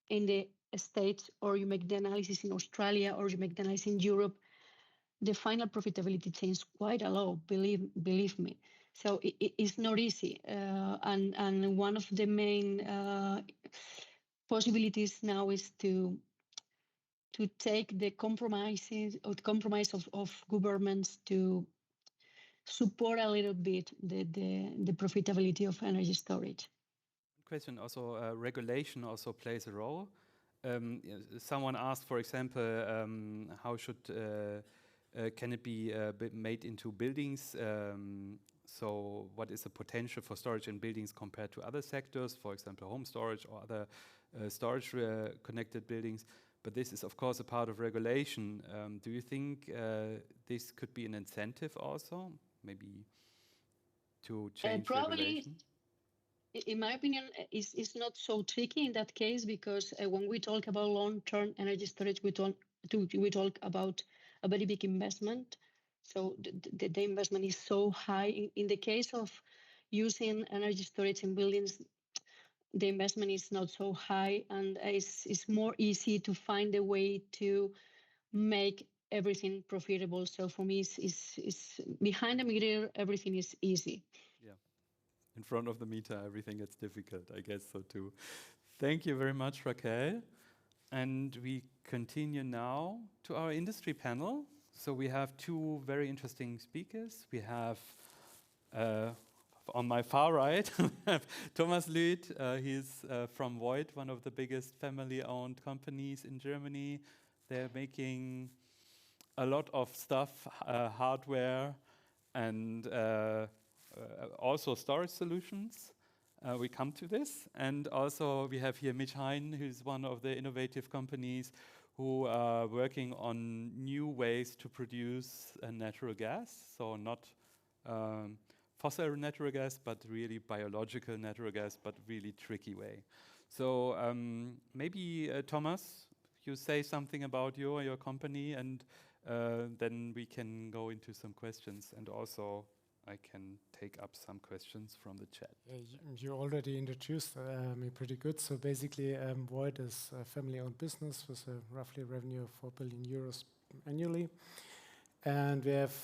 in the States, or you make the analysis in Australia, or you make the analysis in Europe, the final profitability changes quite a lot, believe me. So it's not easy. And one of the main possibilities now is to take the compromise of governments to support a little bit the profitability of energy storage. Question also, regulation also plays a role. Someone asked, for example, how should can it be made into buildings? So what is the potential for storage in buildings compared to other sectors, for example, home storage or other storage connected buildings? But this is, of course, a part of regulation. Do you think this could be an incentive also, maybe to change regulation? In my opinion, it's not so tricky in that case, because when we talk about long-term energy storage, we talk about a very big investment. So the investment is so high. In the case of using energy storage in buildings, the investment is not so high, and it's more easy to find a way to make everything profitable. So for me, it's behind the meter, everything is easy. Yeah, in front of the meter, everything gets difficult. I guess so too. Thank you very much, Raquel. And we continue now to our industry panel. So we have two very interesting speakers. We have on my far right, we have Thomas Lüth. He's from Voith, one of the biggest family-owned companies in Germany. They're making a lot of stuff, hardware, and also storage solutions. We come to this. And also we have here Mitch Hein, who's one of the innovative companies who are working on new ways to produce natural gas. So not fossil natural gas, but really biological natural gas, but really tricky way. So maybe Thomas, you say something about your company, and then we can go into some questions, and also I can take up some questions from the chat. You already introduced me pretty good. So basically, Voith is a family-owned business with a roughly revenue of 4 billion euros annually. And we have,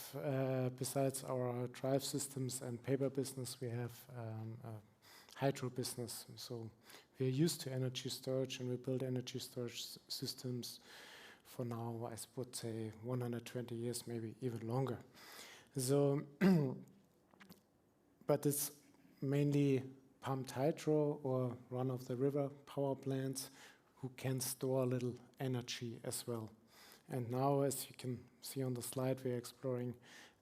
besides our drive systems and paper business, we have a hydro business. So we are used to energy storage, and we build energy storage systems for now, I would say 120 years, maybe even longer. So, but it's mainly pumped hydro or run-of-the-river power plants who can store a little energy as well. And now, as you can see on the slide, we're exploring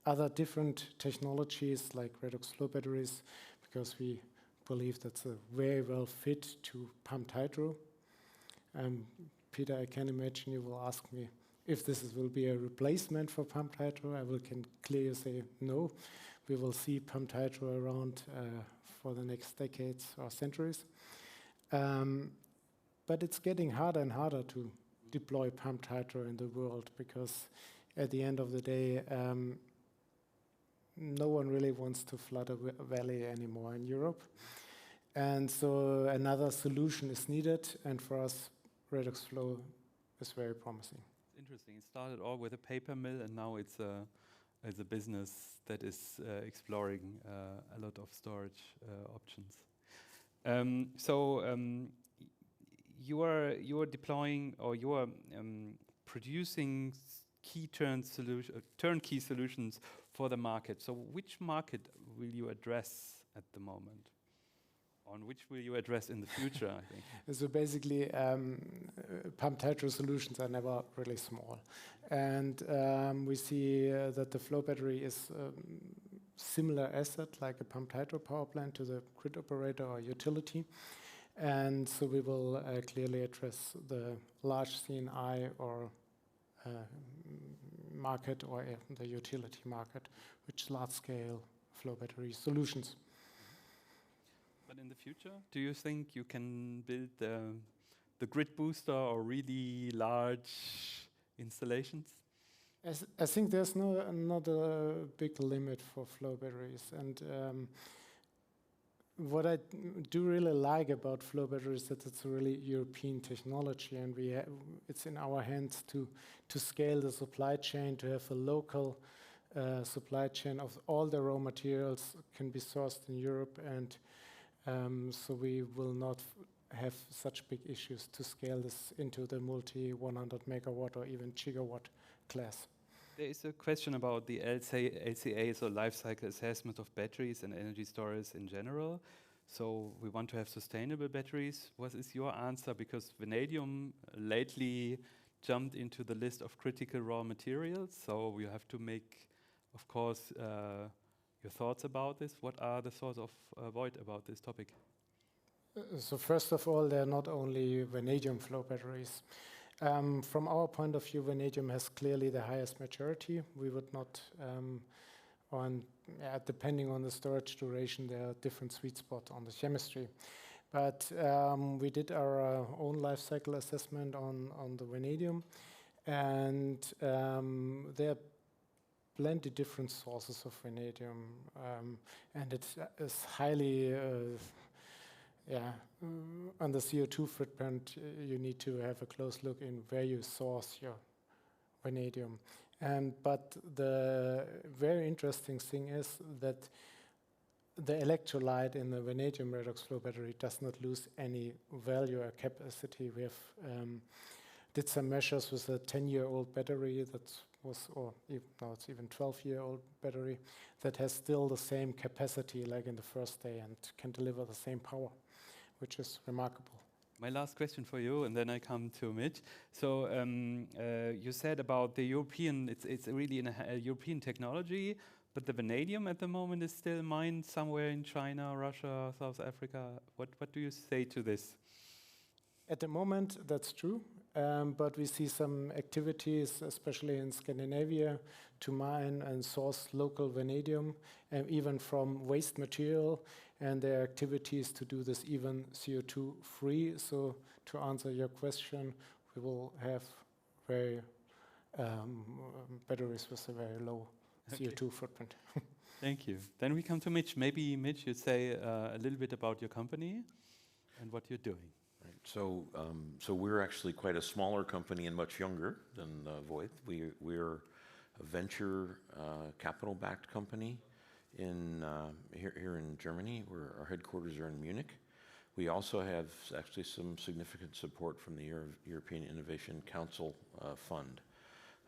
other different technologies like Redox flow batteries, because we believe that's a very well fit to pumped hydro. Peter, I can imagine you will ask me if this will be a replacement for pumped hydro. I can clearly say no. We will see pumped hydro around for the next decades or centuries. But it's getting harder and harder to deploy pumped hydro in the world, because at the end of the day, no one really wants to flood a valley anymore in Europe. And so another solution is needed, and for us, Redox Flow is very promising. It's interesting. It started all with a paper mill, and now it's a business that is exploring a lot of storage options. You are deploying, or you are producing turnkey solutions for the market. So which market will you address at the moment? On which will you address in the future, I think? So basically, pumped hydro solutions are never really small. And we see that the flow battery is a similar asset, like a pumped hydropower plant, to the grid operator or utility. And so we will clearly address the large C&I or market, or the utility market, which large-scale flow battery solutions. But in the future, do you think you can build the grid booster or really large installations? I think there's not a big limit for flow batteries. And what I do really like about flow batteries is that it's a really European technology, and it's in our hands to scale the supply chain, to have a local supply chain of all the raw materials can be sourced in Europe, and so we will not have such big issues to scale this into the multi 100 megawatt or even gigawatt class. There is a question about the LCA, so life cycle assessment of batteries and energy storage in general. So we want to have sustainable batteries. What is your answer? Because vanadium lately jumped into the list of critical raw materials. So we have to make, of course, your thoughts about this. What are the thoughts of Voigt about this topic? So first of all, they're not only vanadium flow batteries. From our point of view, vanadium has clearly the highest maturity. We would not, depending on the storage duration, there are different sweet spots on the chemistry. But we did our own life cycle assessment on the vanadium, and there are plenty different sources of vanadium, and it is highly on the CO2 footprint. You need to have a close look in where you source your vanadium. But the very interesting thing is that the electrolyte in the vanadium redox flow battery does not lose any value or capacity. We have did some measures with a 10-year-old battery now it's even 12-year-old battery that has still the same capacity like in the first day and can deliver the same power, which is remarkable. My last question for you, and then I come to Mitch. So you said about the European, it's really a European technology, but the vanadium at the moment is still mined somewhere in China, Russia, South Africa. What do you say to this? At the moment, that's true, but we see some activities, especially in Scandinavia, to mine and source local vanadium, even from waste material, and there are activities to do this even CO2 free. So to answer your question, we will have batteries with a very low CO2 footprint. Thank you. Then we come to Mitch. Maybe Mitch, you'd say a little bit about your company and what you're doing. Right. So we're actually quite a smaller company and much younger than Voigt. We're a venture capital-backed company here in Germany, where our headquarters are in Munich. We also have actually some significant support from the European Innovation Council Fund,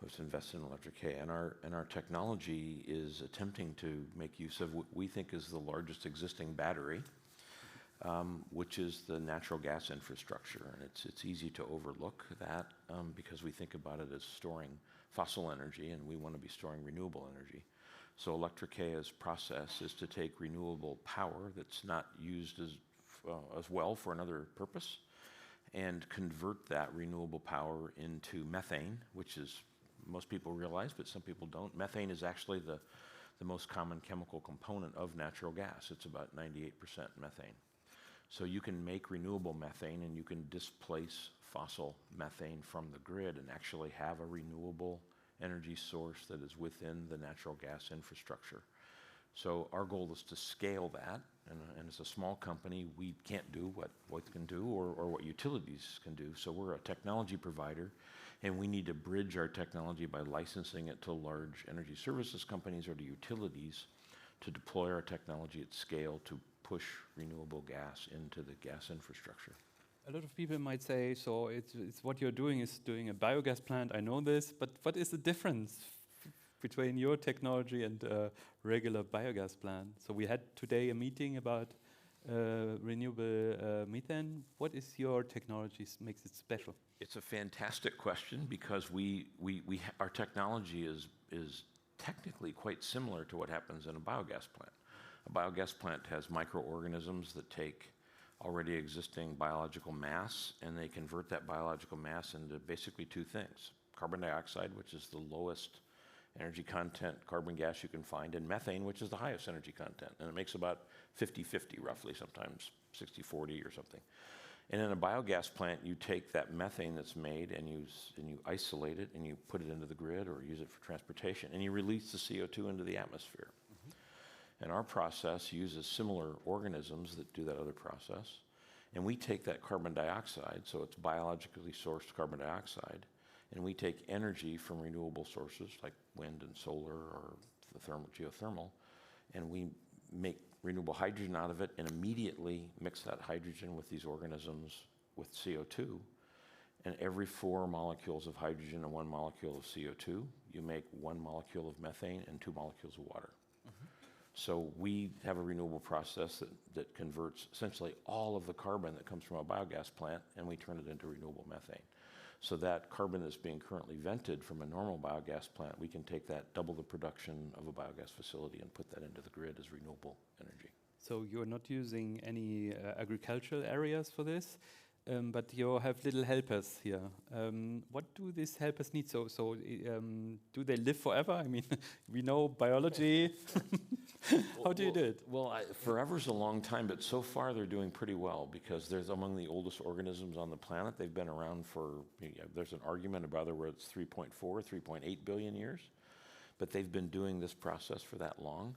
which invested in Electric K. And our technology is attempting to make use of what we think is the largest existing battery, which is the natural gas infrastructure. And it's easy to overlook that because we think about it as storing fossil energy, and we want to be storing renewable energy. So Electric K's process is to take renewable power that's not used as well for another purpose and convert that renewable power into methane, which is, most people realize, but some people don't. Methane is actually the most common chemical component of natural gas. It's about 98% methane. So you can make renewable methane and you can displace fossil methane from the grid and actually have a renewable energy source that is within the natural gas infrastructure. So our goal is to scale that, and as a small company, we can't do what Voith can do or what utilities can do. So we're a technology provider, and we need to bridge our technology by licensing it to large energy services companies or to utilities to deploy our technology at scale to push renewable gas into the gas infrastructure. A lot of people might say, so it's what you're doing is doing a biogas plant, I know this, but what is the difference between your technology and a regular biogas plant? So we had today a meeting about renewable methane. What is your technology makes it special? It's a fantastic question because our technology is technically quite similar to what happens in a biogas plant. A biogas plant has microorganisms that take already existing biological mass, and they convert that biological mass into basically two things: carbon dioxide, which is the lowest energy content carbon gas you can find, and methane, which is the highest energy content. And it makes about 50-50 roughly, sometimes 60-40 or something. And in a biogas plant, you take that methane that's made and you isolate it and you put it into the grid or use it for transportation, and you release the CO2 into the atmosphere. And our process uses similar organisms that do that other process. And we take that carbon dioxide, so it's biologically sourced carbon dioxide, and we take energy from renewable sources like wind and solar or the geothermal, and we make renewable hydrogen out of it and immediately mix that hydrogen with these organisms with CO2. And every 4 molecules of hydrogen and 1 molecule of CO2, you make 1 molecule of methane and 2 molecules of water. So we have a renewable process that converts essentially all of the carbon that comes from a biogas plant, and we turn it into renewable methane. So that carbon that's being currently vented from a normal biogas plant, we can take that, double the production of a biogas facility, and put that into the grid as renewable energy. So you're not using any agricultural areas for this, but you have little helpers here. What do these helpers need? So do they live forever? I mean, we know biology. How do you do it? Well, forever's a long time, but so far they're doing pretty well because they're among the oldest organisms on the planet. They've been around for, there's an argument about whether it's 3.4, 3.8 billion years, but they've been doing this process for that long.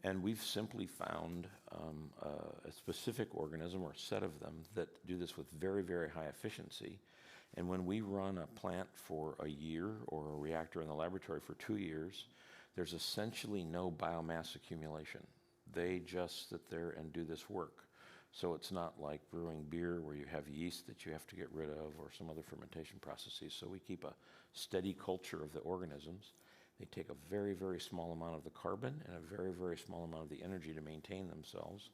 And we've simply found a specific organism or a set of them that do this with very, very high efficiency. And when we run a plant for a year or a reactor in the laboratory for 2 years, there's essentially no biomass accumulation. They just sit there and do this work. So it's not like brewing beer where you have yeast that you have to get rid of or some other fermentation processes. So we keep a steady culture of the organisms. They take a very, very small amount of the carbon and a very, very small amount of the energy to maintain themselves.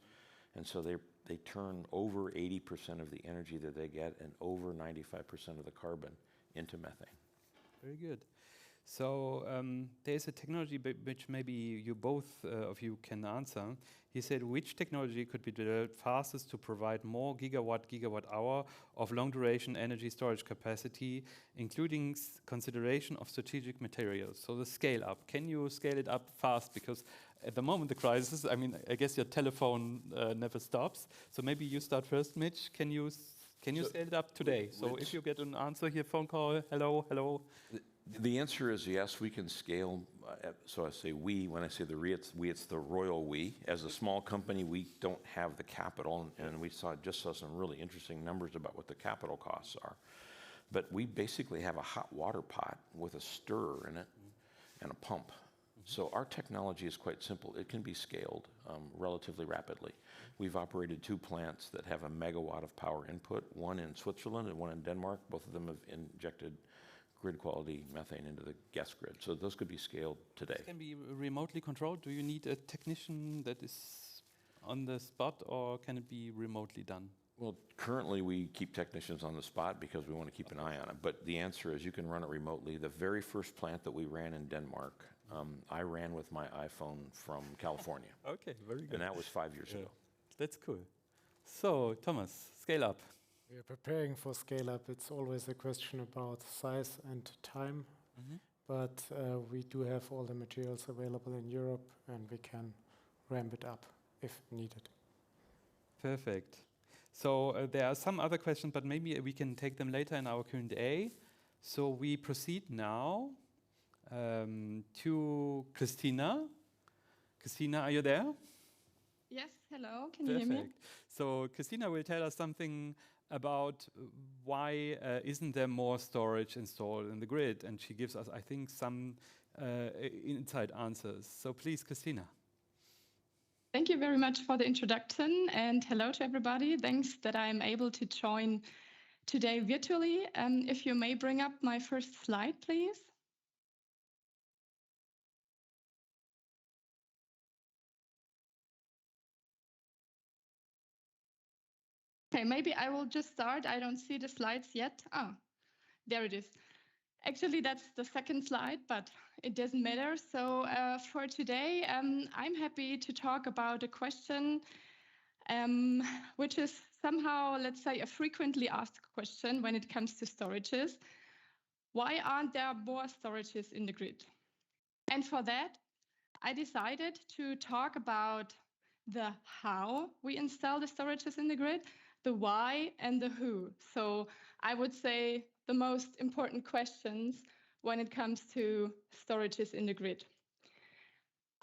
And so they turn over 80% of the energy that they get and over 95% of the carbon into methane. Very good. So there's a technology which maybe you both of you can answer. He said, which technology could be developed fastest to provide more gigawatt hour of long-duration energy storage capacity, including consideration of strategic materials? So the scale-up. Can you scale it up fast? Because at the moment, the crisis, I mean, I guess your telephone never stops. So maybe you start first, Mitch. Can you scale it up today? So if you get an answer here, phone call, hello. The answer is yes, we can scale. So I say we, when I say the we, it's the royal we. As a small company, we don't have the capital, and we just saw some really interesting numbers about what the capital costs are. But we basically have a hot water pot with a stirrer in it and a pump. So our technology is quite simple. It can be scaled relatively rapidly. We've operated 2 plants that have a megawatt of power input, one in Switzerland and one in Denmark. Both of them have injected grid quality methane into the gas grid. So those could be scaled today. This can be remotely controlled. Do you need a technician that is on the spot, or can it be remotely done? Well, currently we keep technicians on the spot because we want to keep an eye on it. But the answer is you can run it remotely. The very first plant that we ran in Denmark, I ran with my iPhone from California. Okay, very good. And that was 5 years ago. That's cool. So, Thomas, scale up. We are preparing for scale-up. It's always a question about size and time, but we do have all the materials available in Europe, and we can ramp it up if needed. Perfect. So there are some other questions, but maybe we can take them later in our Q&A. So we proceed now to Christina. Christina, are you there? Yes, hello, can you hear me? So Christina will tell us something about why isn't there more storage installed in the grid, and she gives us, I think, some inside answers. So please, Christina. Thank you very much for the introduction, and hello to everybody. Thanks that I'm able to join today virtually. If you may bring up my first slide, please. Okay, maybe I will just start. I don't see the slides yet. Ah, there it is. Actually, that's the second slide, but it doesn't matter. So for today, I'm happy to talk about a question which is somehow, let's say, a frequently asked question when it comes to storages. Why aren't there more storages in the grid? And for that, I decided to talk about the how we install the storages in the grid, the why and the who. So I would say the most important questions when it comes to storages in the grid.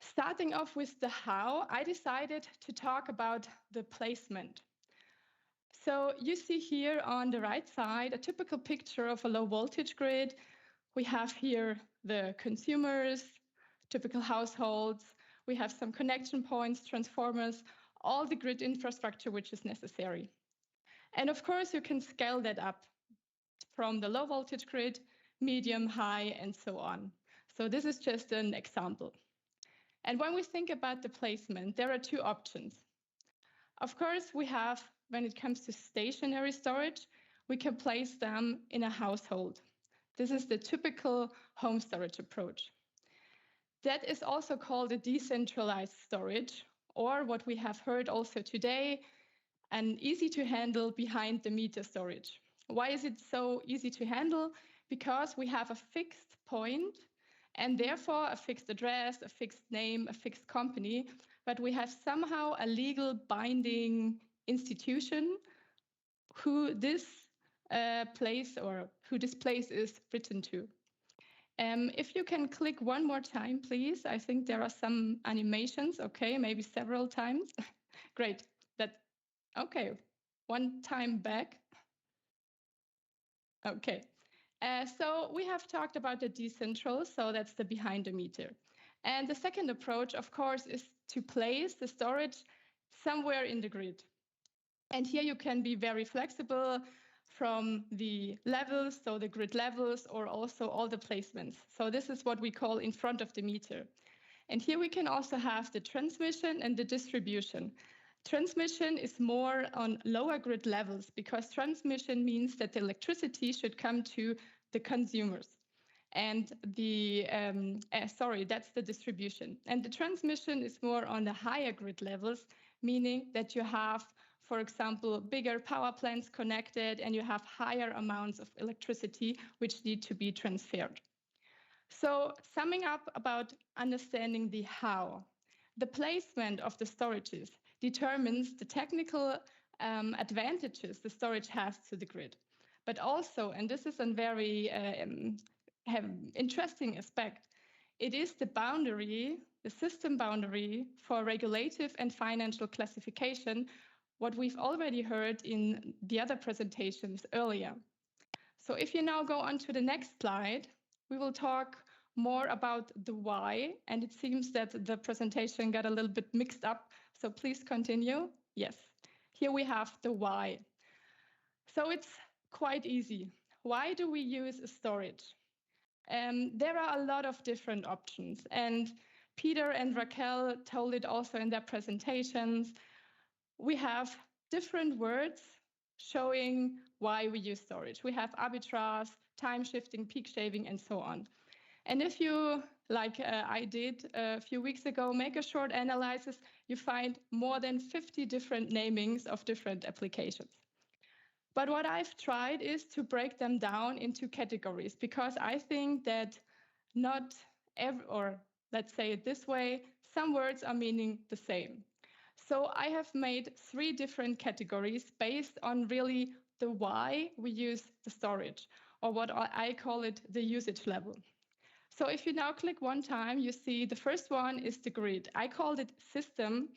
Starting off with the how, I decided to talk about the placement. So you see here on the right side a typical picture of a low voltage grid. We have here the consumers, typical households. We have some connection points, transformers, all the grid infrastructure which is necessary. And of course, you can scale that up from the low voltage grid, medium, high, and so on. So this is just an example. And when we think about the placement, there are two options. Of course, we have, when it comes to stationary storage, we can place them in a household. This is the typical home storage approach. That is also called a decentralized storage, or what we have heard also today, an easy to handle behind the meter storage. Why is it so easy to handle? Because we have a fixed point and therefore a fixed address, a fixed name, a fixed company, but we have somehow a legal binding institution who this place is written to. If you can click one more time, please. I think there are some animations. Okay, maybe several times. Great. Okay, one time back. Okay, so we have talked about the decentral, so that's the behind the meter. And the second approach, of course, is to place the storage somewhere in the grid. And here you can be very flexible from the levels, so the grid levels, or also all the placements. So this is what we call in front of the meter. And here we can also have the transmission and the distribution. Transmission is more on lower grid levels because transmission means that the electricity should come to the consumers. And that's the distribution. And the transmission is more on the higher grid levels, meaning that you have, for example, bigger power plants connected and you have higher amounts of electricity which need to be transferred. So summing up about understanding the how, the placement of the storages determines the technical advantages the storage has to the grid. But also, and this is a very interesting aspect, it is the boundary, the system boundary for regulative and financial classification, what we've already heard in the other presentations earlier. So if you now go on to the next slide, we will talk more about the why, and it seems that the presentation got a little bit mixed up, so please continue. Yes, here we have the why. So it's quite easy. Why do we use a storage? There are a lot of different options, and Peter and Raquel told it also in their presentations. We have different words showing why we use storage. We have arbitrage, time shifting, peak shaving, and so on. And if you, like I did a few weeks ago, make a short analysis, you find more than 50 different namings of different applications. But what I've tried is to break them down into categories, because I think that not every, or let's say it this way, some words are meaning the same. So I have made 3 different categories based on really the why we use the storage, or what I call it the usage level. So if you now click one time, you see the first one is the grid. I called it system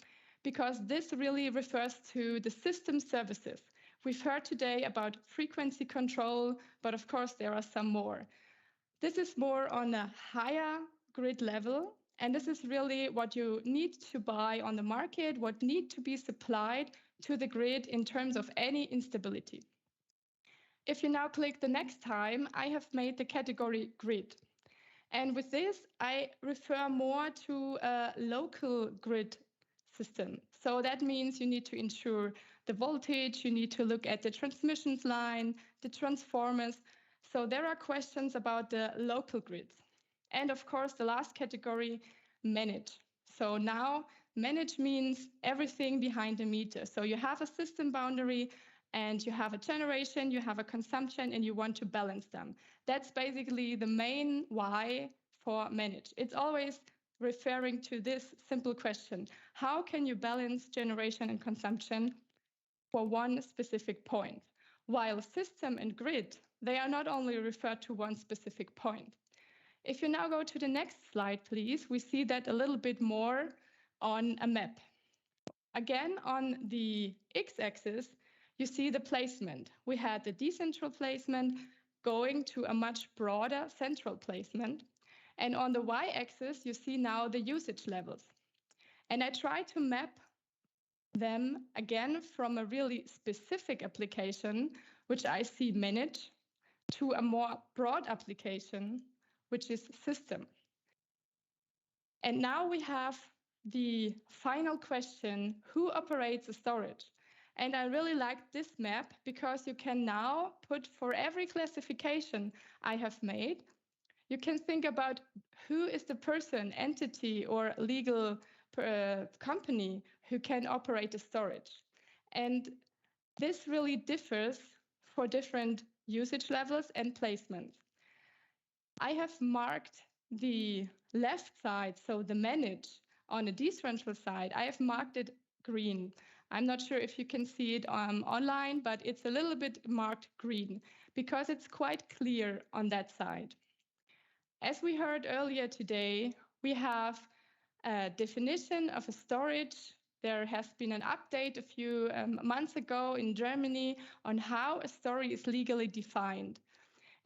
because this really refers to the system services. We've heard today about frequency control, but of course there are some more. This is more on a higher grid level, and this is really what you need to buy on the market, what need to be supplied to the grid in terms of any instability. If you now click the next time, I have made the category grid. And with this, I refer more to a local grid system. So that means you need to ensure the voltage, you need to look at the transmission line, the transformers. So there are questions about the local grids. And of course, the last category, manage. So now manage means everything behind the meter. So you have a system boundary and you have a generation, you have a consumption, and you want to balance them. That's basically the main why for manage. It's always referring to this simple question. How can you balance generation and consumption for one specific point? While system and grid, they are not only referred to one specific point. If you now go to the next slide, please, we see that a little bit more on a map. Again, on the x-axis, you see the placement. We had the decentral placement going to a much broader central placement. And on the y-axis, you see now the usage levels. And I try to map them again from a really specific application, which I see manage, to a more broad application, which is system. And now we have the final question, who operates the storage? And I really like this map because you can now put for every classification I have made, you can think about who is the person, entity, or legal company who can operate the storage. And this really differs for different usage levels and placements. I have marked the left side, so the manage, on the decentral side, I have marked it green. I'm not sure if you can see it online, but it's a little bit marked green because it's quite clear on that side. As we heard earlier today, we have a definition of a storage. There has been an update a few months ago in Germany on how a storage is legally defined.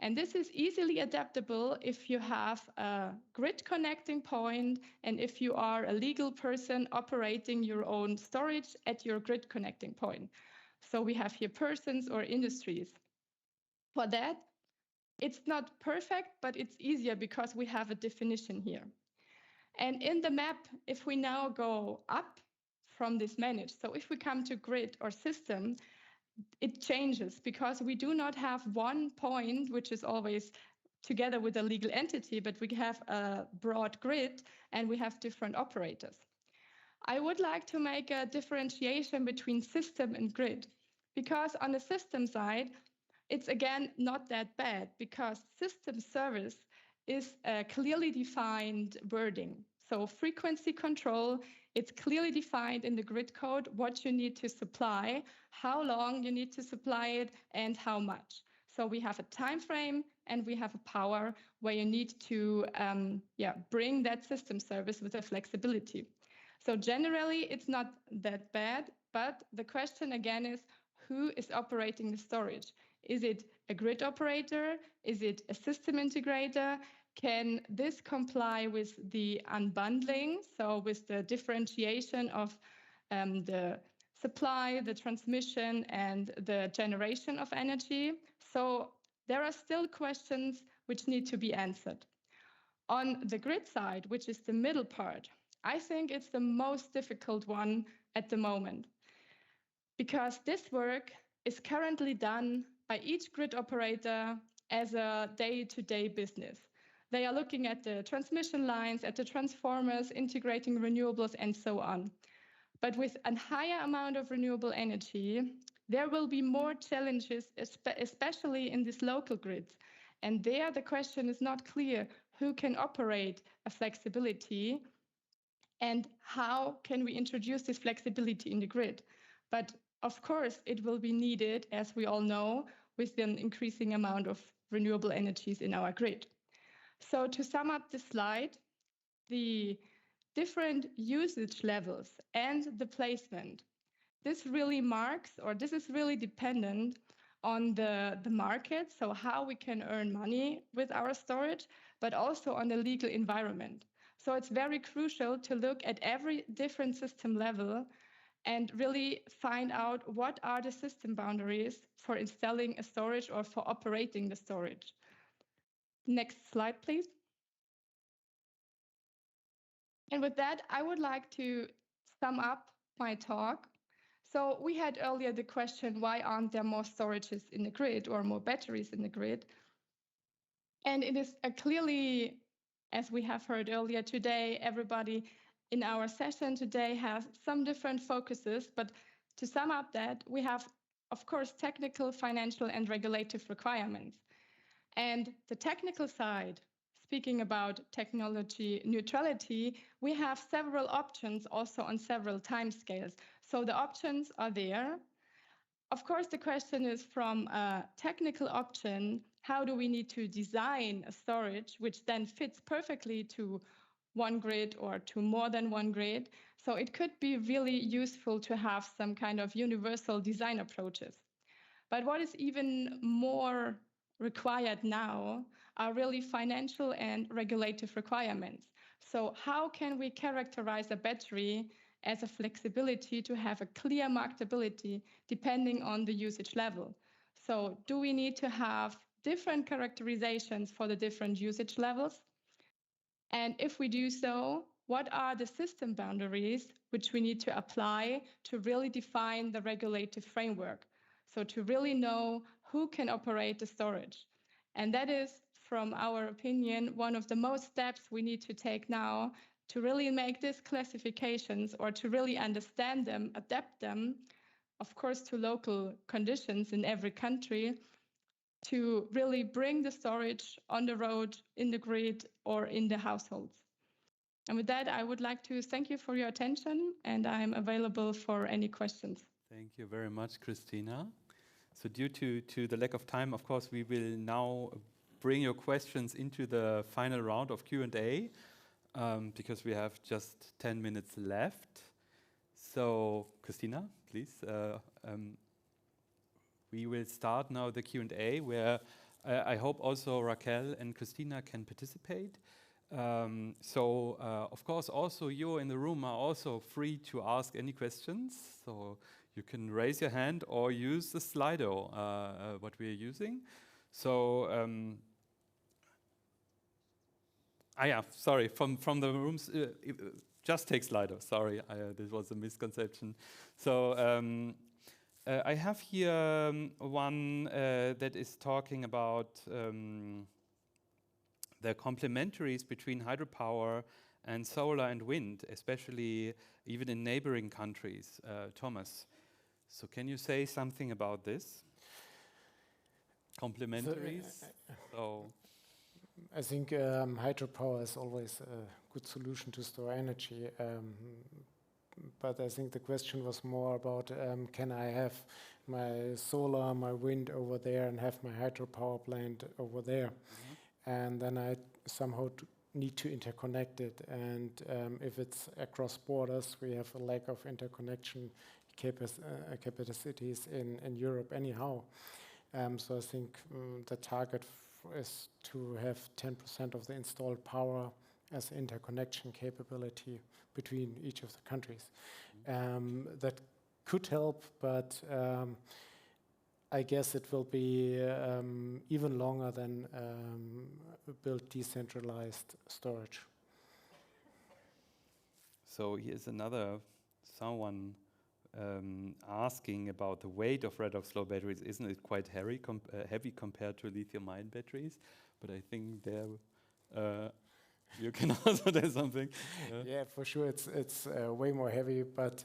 And this is easily adaptable if you have a grid connecting point and if you are a legal person operating your own storage at your grid connecting point. So we have here persons or industries. For that, it's not perfect, but it's easier because we have a definition here. And in the map, if we now go up from this manage, so if we come to grid or system, it changes because we do not have one point, which is always together with a legal entity, but we have a broad grid and we have different operators. I would like to make a differentiation between system and grid because on the system side, it's again not that bad because system service is a clearly defined wording. So frequency control, it's clearly defined in the grid code what you need to supply, how long you need to supply it, and how much. So we have a time frame and we have a power where you need to bring that system service with a flexibility. So generally, it's not that bad, but the question again is, who is operating the storage? Is it a grid operator? Is it a system integrator? Can this comply with the unbundling, so with the differentiation of the supply, the transmission, and the generation of energy? So there are still questions which need to be answered. On the grid side, which is the middle part, I think it's the most difficult one at the moment because this work is currently done by each grid operator as a day-to-day business. They are looking at the transmission lines, at the transformers, integrating renewables, and so on. But with a higher amount of renewable energy, there will be more challenges, especially in these local grids. And there the question is not clear who can operate a flexibility and how can we introduce this flexibility in the grid. But of course, it will be needed, as we all know, with an increasing amount of renewable energies in our grid. So to sum up the slide, the different usage levels and the placement, this really marks, or this is really dependent on the market, so how we can earn money with our storage, but also on the legal environment. So it's very crucial to look at every different system level and really find out what are the system boundaries for installing a storage or for operating the storage. Next slide, please. And with that, I would like to sum up my talk. So we had earlier the question, why aren't there more storages in the grid or more batteries in the grid? And it is clearly, as we have heard earlier today, everybody in our session today has some different focuses. But to sum up that, we have, of course, technical, financial, and regulative requirements. And the technical side, speaking about technology neutrality, we have several options also on several timescales. So the options are there. Of course, the question is from a technical option, how do we need to design a storage which then fits perfectly to one grid or to more than one grid? So it could be really useful to have some kind of universal design approaches. But what is even more required now are really financial and regulative requirements. So how can we characterize a battery as a flexibility to have a clear marketability depending on the usage level? So do we need to have different characterizations for the different usage levels? And if we do so, what are the system boundaries which we need to apply to really define the regulative framework? So to really know who can operate the storage. And that is, from our opinion, one of the most steps we need to take now to really make these classifications or to really understand them, adapt them, of course, to local conditions in every country, to really bring the storage on the road, in the grid, or in the households. And with that, I would like to thank you for your attention, and I'm available for any questions. Thank you very much, Christina. So due to the lack of time, of course, we will now bring your questions into the final round of Q&A because we have just 10 minutes left. So, Christina, please. We will start now the Q&A where I hope also Raquel and Christina can participate. Of course, also you in the room are also free to ask any questions. So you can raise your hand or use the Slido, what we are using. So, sorry, from the rooms, just take Slido. Sorry, this was a misconception. So I have here one that is talking about the complementaries between hydropower and solar and wind, especially even in neighboring countries. Thomas, so can you say something about this? Complementaries? I think hydropower is always a good solution to store energy. But I think the question was more about can I have my solar, my wind over there and have my hydropower plant over there? Mm-hmm. And then I somehow need to interconnect it. And if it's across borders, we have a lack of interconnection capacities in Europe anyhow. So I think the target is to have 10% of the installed power as interconnection capability between each of the countries. That could help, but I guess it will be even longer than build decentralized storage. So here's another someone asking about the weight of Redox flow batteries. Isn't it quite heavy compared to lithium-ion batteries? But I think there you can also do something. Yeah, for sure. It's way more heavy, but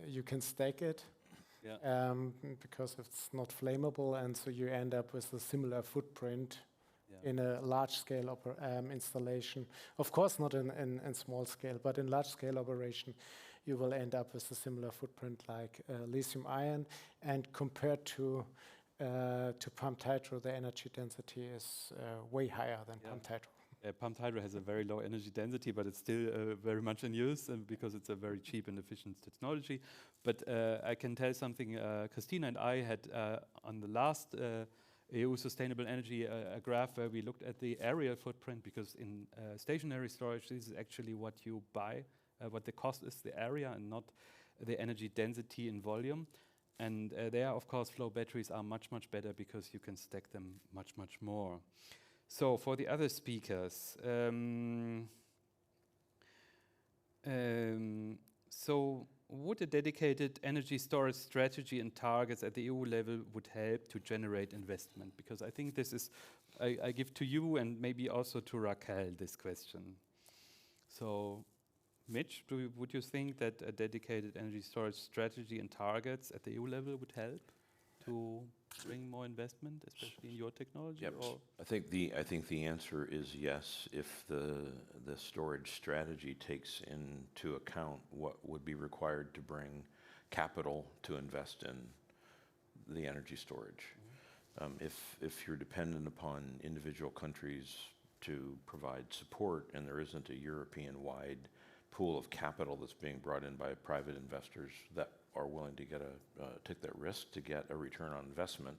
you can stack it. Yeah. Because it's not flammable, and so you end up with a similar footprint in a large-scale installation. Of course, not in small scale, but in large-scale operation, you will end up with a similar footprint like lithium-ion. And compared to to pumped hydro, the energy density is way higher than pumped hydro. Pumped hydro has a very low energy density, but it's still very much in use because it's a very cheap and efficient technology. But I can tell something. Christina and I had on the last EU Sustainable Energy graph where we looked at the area footprint, because in stationary storage, this is actually what you buy, what the cost is, the area, and not the energy density in volume. And there, of course, flow batteries are much, much better because you can stack them much, much more. So for the other speakers, so would a dedicated energy storage strategy and targets at the EU level would help to generate investment? Because I think this is, I give to you and maybe also to Raquel this question. So Mitch, would you think that a dedicated energy storage strategy and targets at the EU level would help to bring more investment, especially in your technology? Yep. I think the answer is yes, if the storage strategy takes into account what would be required to bring capital to invest in the energy storage. If you're dependent upon individual countries to provide support, and there isn't a European-wide pool of capital that's being brought in by private investors that are willing to get take that risk to get a return on investment,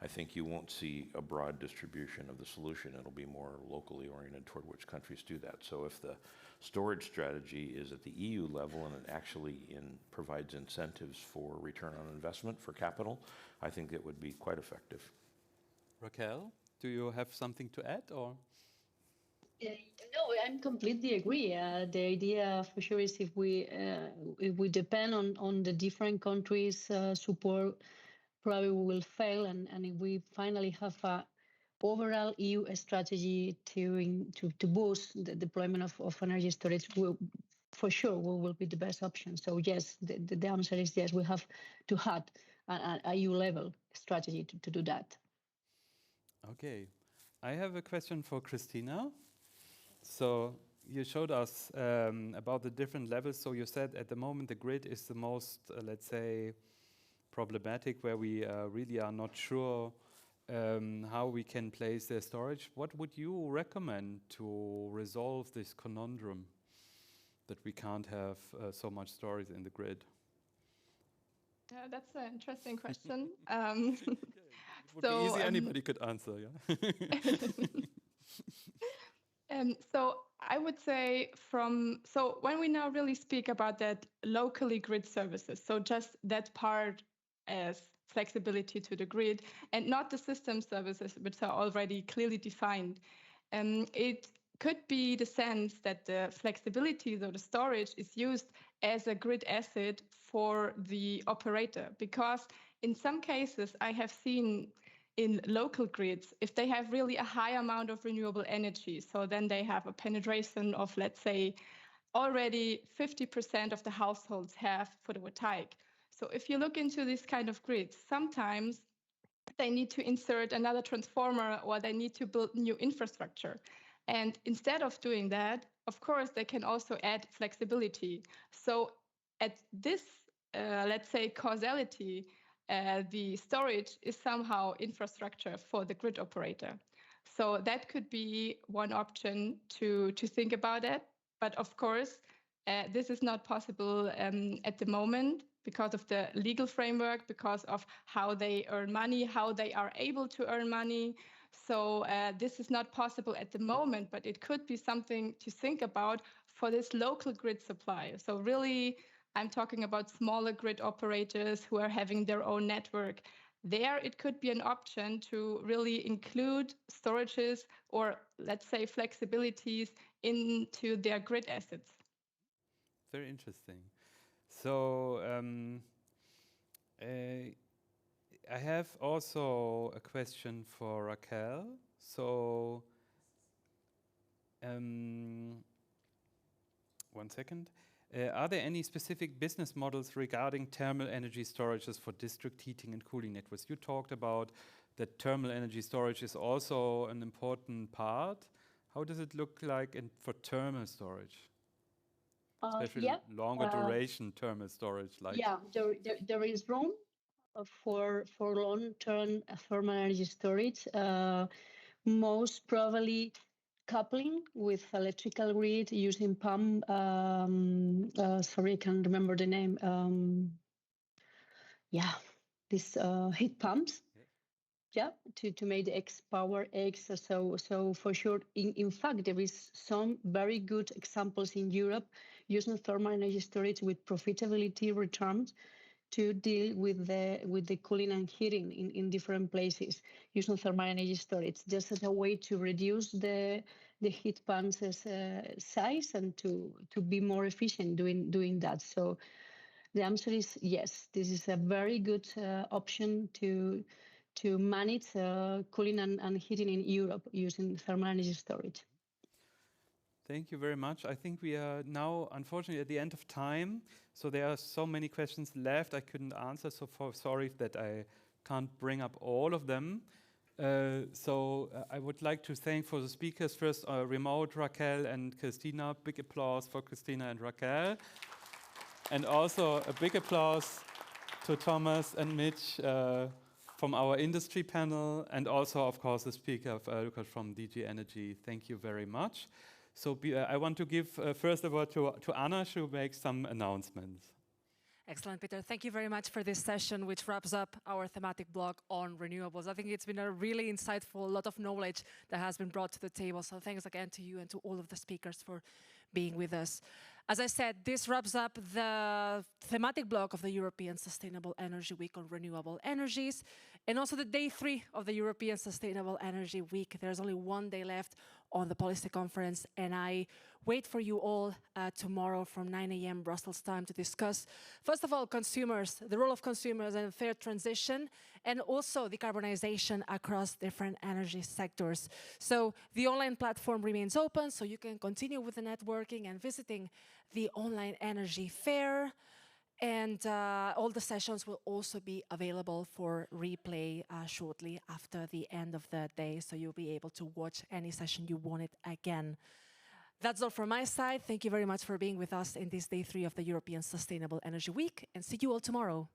I think you won't see a broad distribution of the solution. It'll be more locally oriented toward which countries do that. So if the storage strategy is at the EU level and it actually provides incentives for return on investment for capital, I think it would be quite effective. Raquel, do you have something to add, or? No, I completely agree. The idea for sure is if we depend on the different countries' support, probably we will fail. And if we finally have a overall EU strategy to boost the deployment of energy storage, for sure we will be the best option. So yes, the answer is yes. We have to have a EU level strategy to do that. Okay, I have a question for Christina. So you showed us about the different levels. So you said at the moment the grid is the most, let's say, problematic, where we really are not sure how we can place their storage. What would you recommend to resolve this conundrum that we can't have so much storage in the grid? That's an interesting question. It would be easy, anybody could answer, yeah? So I would say so when we now really speak about that locally grid services, so just that part as flexibility to the grid and not the system services, which are already clearly defined, it could be the sense that the flexibility, so the storage, is used as a grid asset for the operator. Because in some cases I have seen in local grids, if they have really a high amount of renewable energy, so then they have a penetration of, let's say, already 50% of the households have photovoltaic. So if you look into this kind of grids, sometimes they need to insert another transformer or they need to build new infrastructure. And instead of doing that, of course, they can also add flexibility. So at this, let's say, causality, the storage is somehow infrastructure for the grid operator. So that could be one option to think about it. But of course, this is not possible at the moment because of the legal framework, because of how they earn money, how they are able to earn money. So this is not possible at the moment, but it could be something to think about for this local grid supply. So really, I'm talking about smaller grid operators who are having their own network. There, it could be an option to really include storages or, let's say, flexibilities into their grid assets. Very interesting. So I have also a question for Raquel. So one second. Are there any specific business models regarding thermal energy storages for district heating and cooling networks? You talked about that thermal energy storage is also an important part. How does it look like for thermal storage? Especially longer duration thermal storage. Yeah, there is room for long-term thermal energy storage, most probably coupling with electrical grid using pump. Sorry, I can't remember the name. Yeah, these heat pumps. Yeah, to make the X power X. So for sure, in fact, there is some very good examples in Europe using thermal energy storage with profitability returns to deal with the cooling and heating in different places using thermal energy storage, just as a way to reduce the heat pumps size and to be more efficient doing that. So the answer is yes. This is a very good option to manage cooling and heating in Europe using thermal energy storage. Thank you very much. I think we are now, unfortunately, at the end of time. So there are so many questions left I couldn't answer. So sorry that I can't bring up all of them. I would like to thank for the speakers. First, remote Raquel and Christina. Big applause for Christina and Raquel. And also a big applause to Thomas and Mitch from our industry panel, and also, of course, the speaker Lucas from DG Energy. Thank you very much. So I want to give first a word to Anna, who will make some announcements. Excellent, Peter. Thank you very much for this session, which wraps up our thematic block on renewables. I think it's been a really insightful, a lot of knowledge that has been brought to the table. So thanks again to you and to all of the speakers for being with us. As I said, this wraps up the thematic block of the European Sustainable Energy Week on renewable energies, and also the day 3 of the European Sustainable Energy Week. There's only one day left on the policy conference, and I wait for you all tomorrow from 9 a.m. Brussels time to discuss, first of all, consumers, the role of consumers and fair transition, and also decarbonisation across different energy sectors. So the online platform remains open, so you can continue with the networking and visiting the online energy fair. And all the sessions will also be available for replay shortly after the end of the day, so you'll be able to watch any session you wanted again. That's all from my side. Thank you very much for being with us in this day 3 of the European Sustainable Energy Week, and see you all tomorrow.